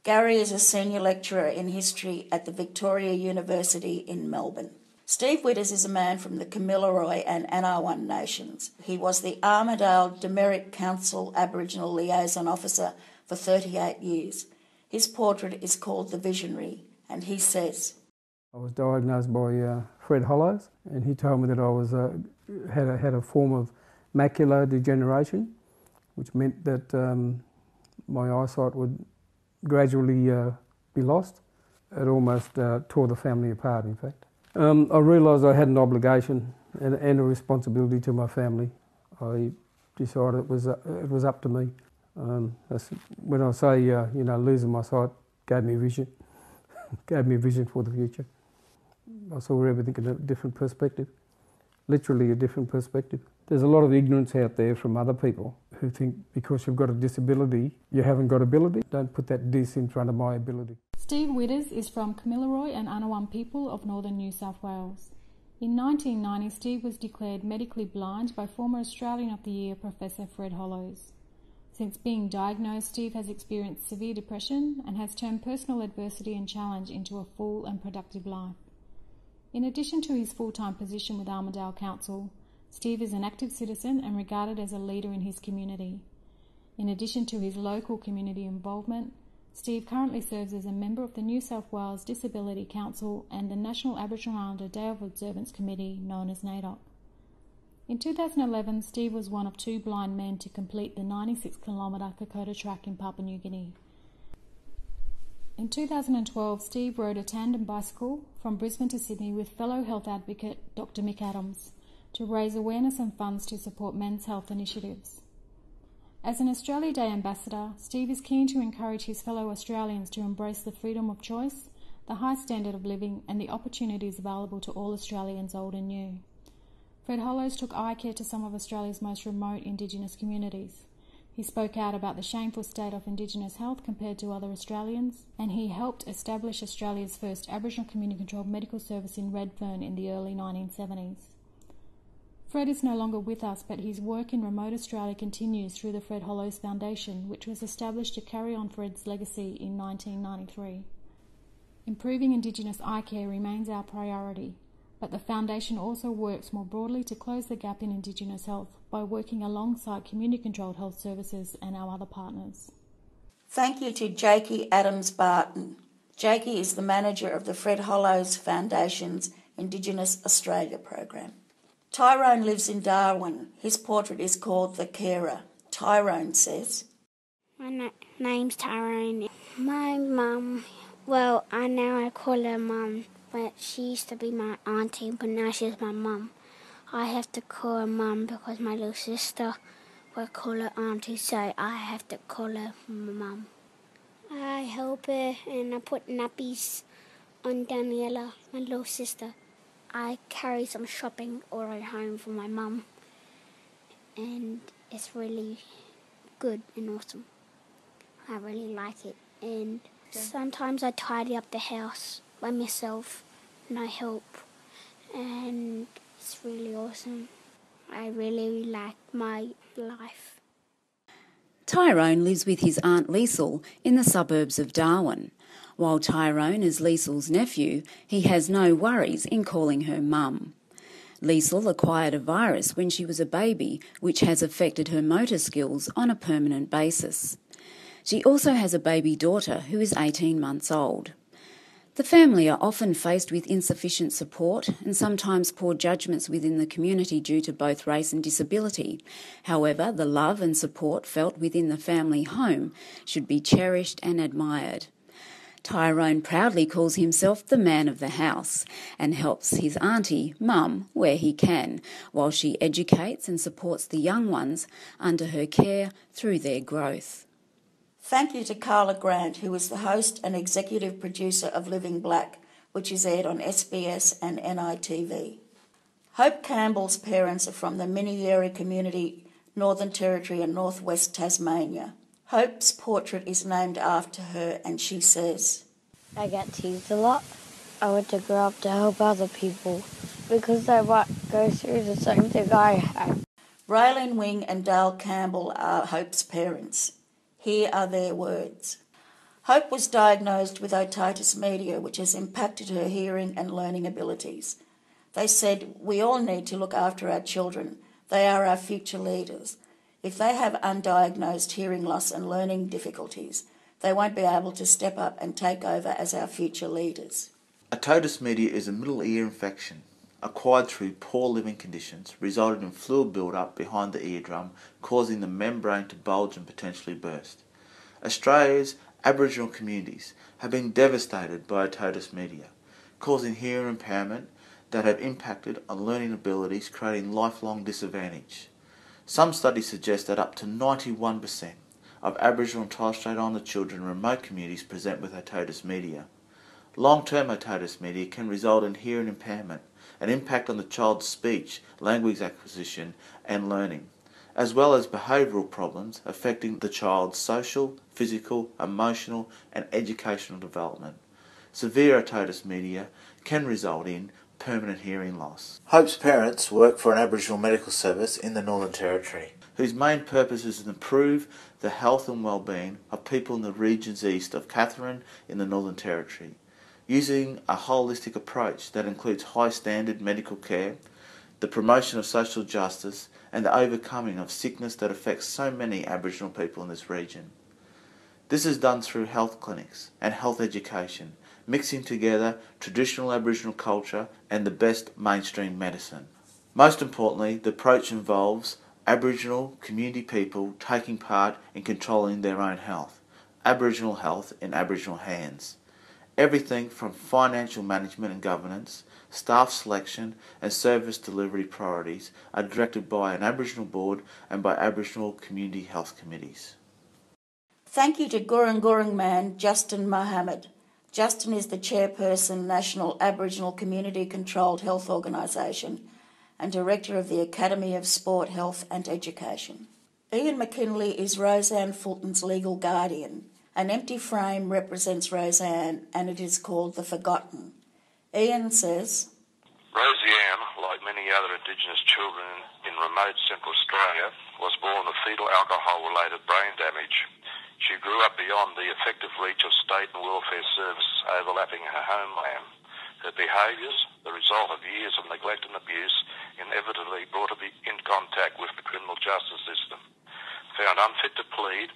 V: Gary is a senior lecturer in history at the Victoria University in Melbourne. Steve Witters is a man from the Kamilaroi and Anaiwan nations. He was the Armidale Demerit Council Aboriginal Liaison Officer for 38 years. His portrait is called The Visionary, and he says,
K: I was diagnosed by Fred Hollows, and he told me that I was had a form of macular degeneration, which meant that my eyesight would gradually be lost. It almost tore the family apart, in fact. I realised I had an obligation and a responsibility to my family. I decided it was up to me. When I say losing my sight gave me vision, gave me a vision for the future. I saw everything in a different perspective, literally a different perspective. There's a lot of ignorance out there from other people who think because you've got a disability, you haven't got ability. Don't put that dis in front of my ability.
L: Steve Witters is from Kamilaroi and Anaiwan people of northern New South Wales. In 1990, Steve was declared medically blind by former Australian of the Year Professor Fred Hollows. Since being diagnosed, Steve has experienced severe depression and has turned personal adversity and challenge into a full and productive life. In addition to his full-time position with Armidale Council, Steve is an active citizen and regarded as a leader in his community. In addition to his local community involvement, Steve currently serves as a member of the New South Wales Disability Council and the National Aboriginal Islander Day of Observance Committee, known as NAIDOC. In 2011, Steve was one of 2 blind men to complete the 96-kilometre Kokoda Track in Papua New Guinea. In 2012, Steve rode a tandem bicycle from Brisbane to Sydney with fellow health advocate Dr. Mick Adams to raise awareness and funds to support men's health initiatives. As an Australia Day ambassador, Steve is keen to encourage his fellow Australians to embrace the freedom of choice, the high standard of living and the opportunities available to all Australians, old and new. Fred Hollows took eye care to some of Australia's most remote Indigenous communities. He spoke out about the shameful state of Indigenous health compared to other Australians, and he helped establish Australia's first Aboriginal community-controlled medical service in Redfern in the early 1970s. Fred is no longer with us, but his work in remote Australia continues through the Fred Hollows Foundation, which was established to carry on Fred's legacy in 1993. Improving Indigenous eye care remains our priority, but the Foundation also works more broadly to close the gap in Indigenous health by working alongside community-controlled health services and our other partners.
V: Thank you to Jakey Adams Barton. Jakey is the manager of the Fred Hollows Foundation's Indigenous Australia program. Tyrone lives in Darwin. His portrait is called The Carer. Tyrone says,
M: My name's Tyrone. My mum, I call her mum, but she used to be my auntie, but now she's my mum. I have to call her mum because my little sister will call her auntie, so I have to call her mum. I help her and I put nappies on Daniela, my little sister. I carry some shopping all the way home for my mum, and it's really good and awesome. I really like it, and sometimes I tidy up the house by myself, no help, and it's really awesome. I really like my life.
N: Tyrone lives with his Aunt Liesl in the suburbs of Darwin. While Tyrone is Liesl's nephew, he has no worries in calling her mum. Liesl acquired a virus when she was a baby, which has affected her motor skills on a permanent basis. She also has a baby daughter who is 18 months old. The family are often faced with insufficient support and sometimes poor judgments within the community due to both race and disability. However, the love and support felt within the family home should be cherished and admired. Tyrone proudly calls himself the man of the house and helps his auntie, Mum, where he can, while she educates and supports the young ones under her care through their growth.
V: Thank you to Carla Grant, who is the host and executive producer of Living Black, which is aired on SBS and NITV. Hope Campbell's parents are from the Minieri community, Northern Territory and Northwest Tasmania. Hope's portrait is named after her, and she says,
M: I get teased a lot. I want to grow up to help other people because they might go through the same thing I had.
V: Raylene Wing and Dale Campbell are Hope's parents. Here are their words. Hope was diagnosed with otitis media, which has impacted her hearing and learning abilities. They said, we all need to look after our children. They are our future leaders. If they have undiagnosed hearing loss and learning difficulties, they won't be able to step up and take over as our future leaders.
O: Otitis media is a middle ear infection acquired through poor living conditions, resulting in fluid build-up behind the eardrum, causing the membrane to bulge and potentially burst. Australia's Aboriginal communities have been devastated by otitis media, causing hearing impairment that have impacted on learning abilities, creating lifelong disadvantage. Some studies suggest that up to 91% of Aboriginal and Torres Strait Islander children in remote communities present with otitis media. Long-term otitis media can result in hearing impairment and impact on the child's speech, language acquisition and learning, as well as behavioural problems affecting the child's social, physical, emotional and educational development. Severe otitis media can result in permanent hearing loss. Hope's parents work for an Aboriginal medical service in the Northern Territory, whose main purpose is to improve the health and well-being of people in the regions east of Katherine in the Northern Territory, using a holistic approach that includes high standard medical care, the promotion of social justice and the overcoming of sickness that affects so many Aboriginal people in this region. This is done through health clinics and health education, mixing together traditional Aboriginal culture and the best mainstream medicine. Most importantly, the approach involves Aboriginal community people taking part in controlling their own health, Aboriginal health in Aboriginal hands. Everything from financial management and governance, staff selection and service delivery priorities are directed by an Aboriginal board and by Aboriginal community health committees.
V: Thank you to Gurrung man Justin Mohammed. Justin is the chairperson, National Aboriginal Community Controlled Health Organisation and director of the Academy of Sport, Health and Education. Ian McKinley is Roseanne Fulton's legal guardian. An empty frame represents Roseanne and it is called The Forgotten. Ian says,
P: Roseanne, like many other Indigenous children in remote Central Australia, was born with fetal alcohol-related brain damage. She grew up beyond the effective reach of state and welfare services overlapping her homeland. Her behaviours, the result of years of neglect and abuse, inevitably brought her in contact with the criminal justice system. Found unfit to plead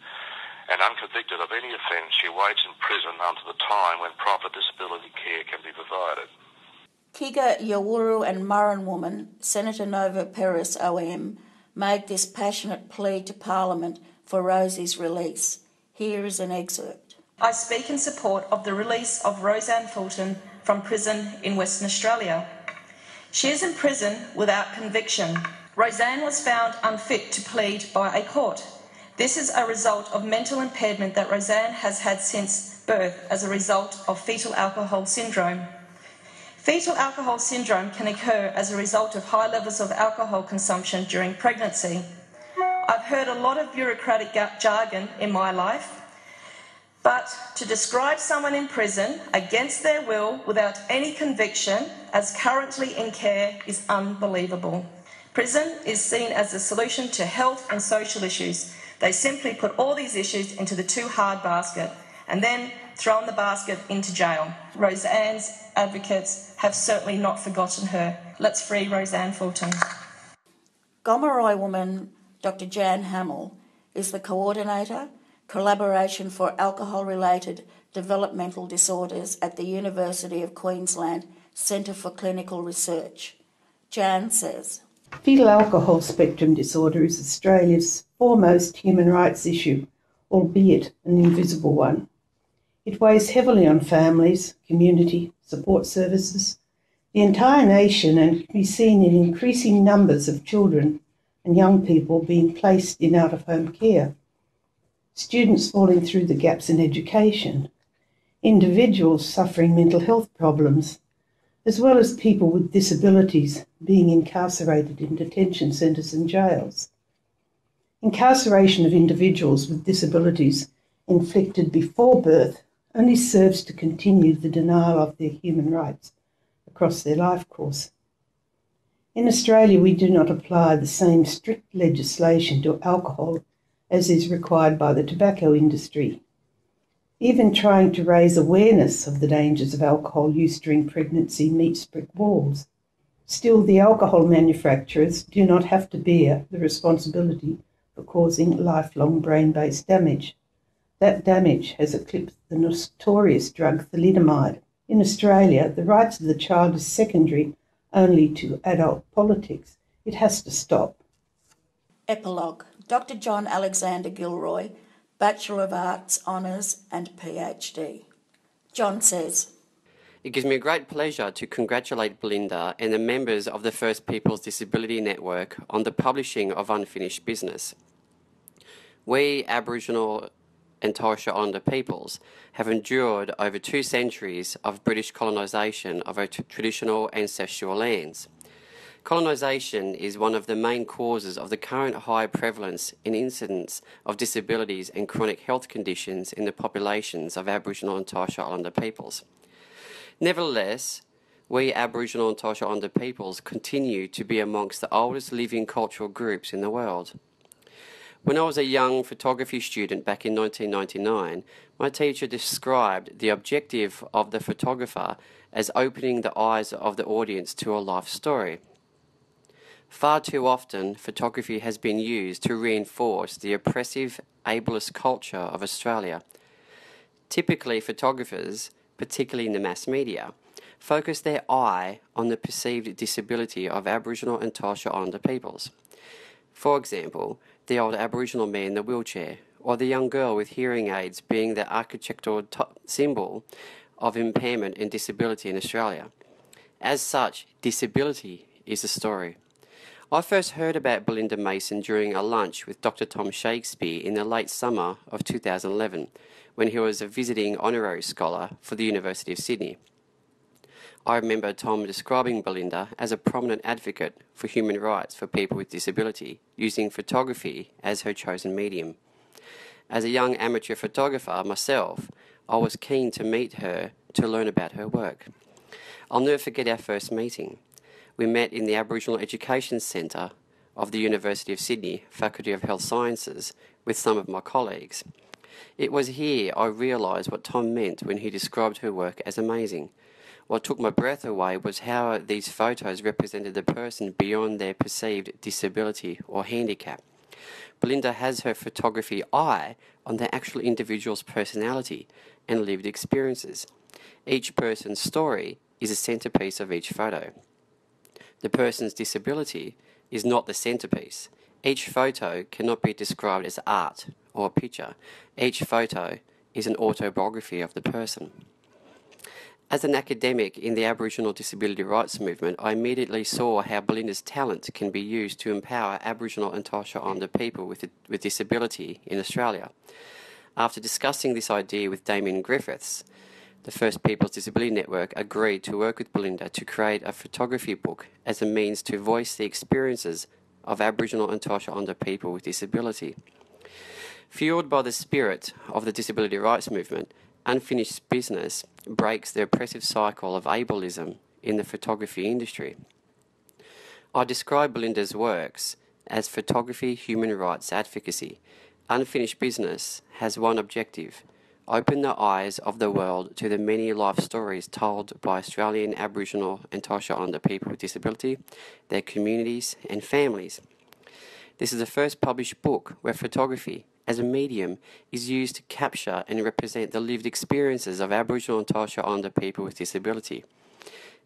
P: and unconvicted of any offence, she waits in prison until the time when proper disability care can be provided.
V: Kiga Yawuru and Murrin woman, Senator Nova Peris OM, made this passionate plea to Parliament for Rosie's release. Here is an excerpt.
Q: I speak in support of the release of Roseanne Fulton from prison in Western Australia. She is in prison without conviction. Roseanne was found unfit to plead by a court. This is a result of mental impairment that Roseanne has had since birth as a result of fetal alcohol syndrome. Fetal alcohol syndrome can occur as a result of high levels of alcohol consumption during pregnancy. I've heard a lot of bureaucratic jargon in my life, but to describe someone in prison against their will without any conviction as currently in care is unbelievable. Prison is seen as the solution to health and social issues. They simply put all these issues into the too hard basket and then throw in the basket into jail. Roseanne's advocates have certainly not forgotten her. Let's free Roseanne Fulton.
V: Gomeroi woman Dr. Jan Hamill is the coordinator, collaboration for alcohol-related developmental disorders at the University of Queensland Centre for Clinical Research. Jan says,
R: Fetal alcohol spectrum disorder is Australia's foremost human rights issue, albeit an invisible one. It weighs heavily on families, community, support services, the entire nation, and can be seen in increasing numbers of children and young people being placed in out-of-home care, students falling through the gaps in education, individuals suffering mental health problems, as well as people with disabilities being incarcerated in detention centres and jails. Incarceration of individuals with disabilities inflicted before birth only serves to continue the denial of their human rights across their life course. In Australia, we do not apply the same strict legislation to alcohol as is required by the tobacco industry. Even trying to raise awareness of the dangers of alcohol use during pregnancy meets brick walls. Still, the alcohol manufacturers do not have to bear the responsibility for causing lifelong brain-based damage. That damage has eclipsed the notorious drug thalidomide. In Australia, the rights of the child is secondary only to adult politics. It has to stop.
V: Epilogue. Dr. John Alexander Gilroy, Bachelor of Arts Honours and PhD. John says,
C: "It gives me a great pleasure to congratulate Belinda and the members of the First Peoples Disability Network on the publishing of Unfinished Business. We, Aboriginal and Torres Strait Islander peoples, have endured over 2 centuries of British colonisation of our traditional ancestral lands. Colonisation is one of the main causes of the current high prevalence and incidence of disabilities and chronic health conditions in the populations of Aboriginal and Torres Strait Islander peoples. Nevertheless, we Aboriginal and Torres Strait Islander peoples continue to be amongst the oldest living cultural groups in the world. When I was a young photography student back in 1999, my teacher described the objective of the photographer as opening the eyes of the audience to a life story. Far too often, photography has been used to reinforce the oppressive, ableist culture of Australia. Typically, photographers, particularly in the mass media, focus their eye on the perceived disability of Aboriginal and Torres Strait Islander peoples. For example, the old Aboriginal man in the wheelchair, or the young girl with hearing aids being the architectural symbol of impairment and disability in Australia. As such, disability is the story. I first heard about Belinda Mason during a lunch with Dr. Tom Shakespeare in the late summer of 2011, when he was a visiting honorary scholar for the University of Sydney. I remember Tom describing Belinda as a prominent advocate for human rights for people with disability, using photography as her chosen medium. As a young amateur photographer myself, I was keen to meet her to learn about her work. I'll never forget our first meeting. We met in the Aboriginal Education Centre of the University of Sydney, Faculty of Health Sciences, with some of my colleagues. It was here I realised what Tom meant when he described her work as amazing. What took my breath away was how these photos represented the person beyond their perceived disability or handicap. Belinda has her photography eye on the actual individual's personality and lived experiences. Each person's story is a centrepiece of each photo. The person's disability is not the centrepiece. Each photo cannot be described as art or a picture. Each photo is an autobiography of the person. As an academic in the Aboriginal disability rights movement, I immediately saw how Belinda's talent can be used to empower Aboriginal and Torres Strait Islander people with disability in Australia. After discussing this idea with Damien Griffiths, the First Peoples Disability Network agreed to work with Belinda to create a photography book as a means to voice the experiences of Aboriginal and Torres Strait Islander people with disability. Fueled by the spirit of the disability rights movement, Unfinished Business breaks the oppressive cycle of ableism in the photography industry. I describe Belinda's works as photography human rights advocacy. Unfinished Business has one objective: open the eyes of the world to the many life stories told by Australian Aboriginal and Torres Strait Islander people with disability, their communities and families. This is the first published book where photography as a medium is used to capture and represent the lived experiences of Aboriginal and Torres Strait Islander people with disability.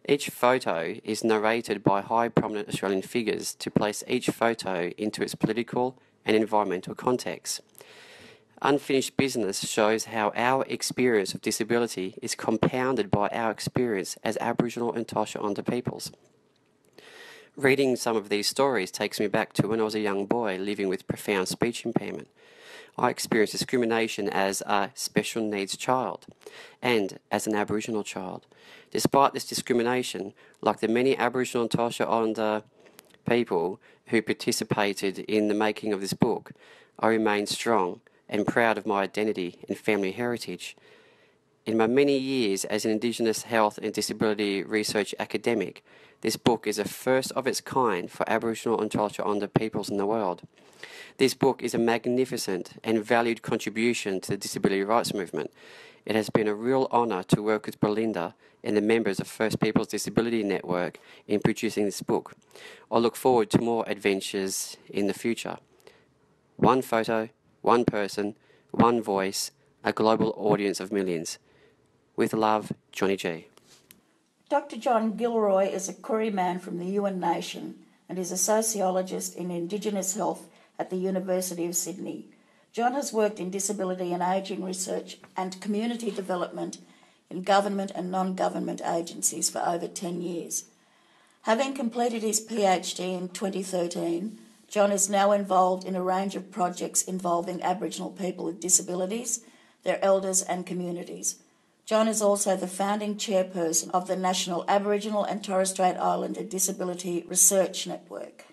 C: Each photo is narrated by high prominent Australian figures to place each photo into its political and environmental context. Unfinished Business shows how our experience of disability is compounded by our experience as Aboriginal and Torres Strait peoples. Reading some of these stories takes me back to when I was a young boy living with profound speech impairment. I experienced discrimination as a special needs child and as an Aboriginal child. Despite this discrimination, like the many Aboriginal and Torres Strait people who participated in the making of this book, I remain strong and proud of my identity and family heritage. In my many years as an Indigenous health and disability research academic, this book is a first of its kind for Aboriginal and Torres Strait peoples in the world. This book is a magnificent and valued contribution to the disability rights movement. It has been a real honour to work with Belinda and the members of First Peoples Disability Network in producing this book. I look forward to more adventures in the future. One photo, one person, one voice, a global audience of millions. With love, Johnny G.
V: Dr. John Gilroy is a Koori man from the Yuin Nation and is a sociologist in Indigenous health at the University of Sydney. John has worked in disability and ageing research and community development in government and non-government agencies for over 10 years. Having completed his PhD in 2013, John is now involved in a range of projects involving Aboriginal people with disabilities, their elders and communities. John is also the founding chairperson of the National Aboriginal and Torres Strait Islander Disability Research Network.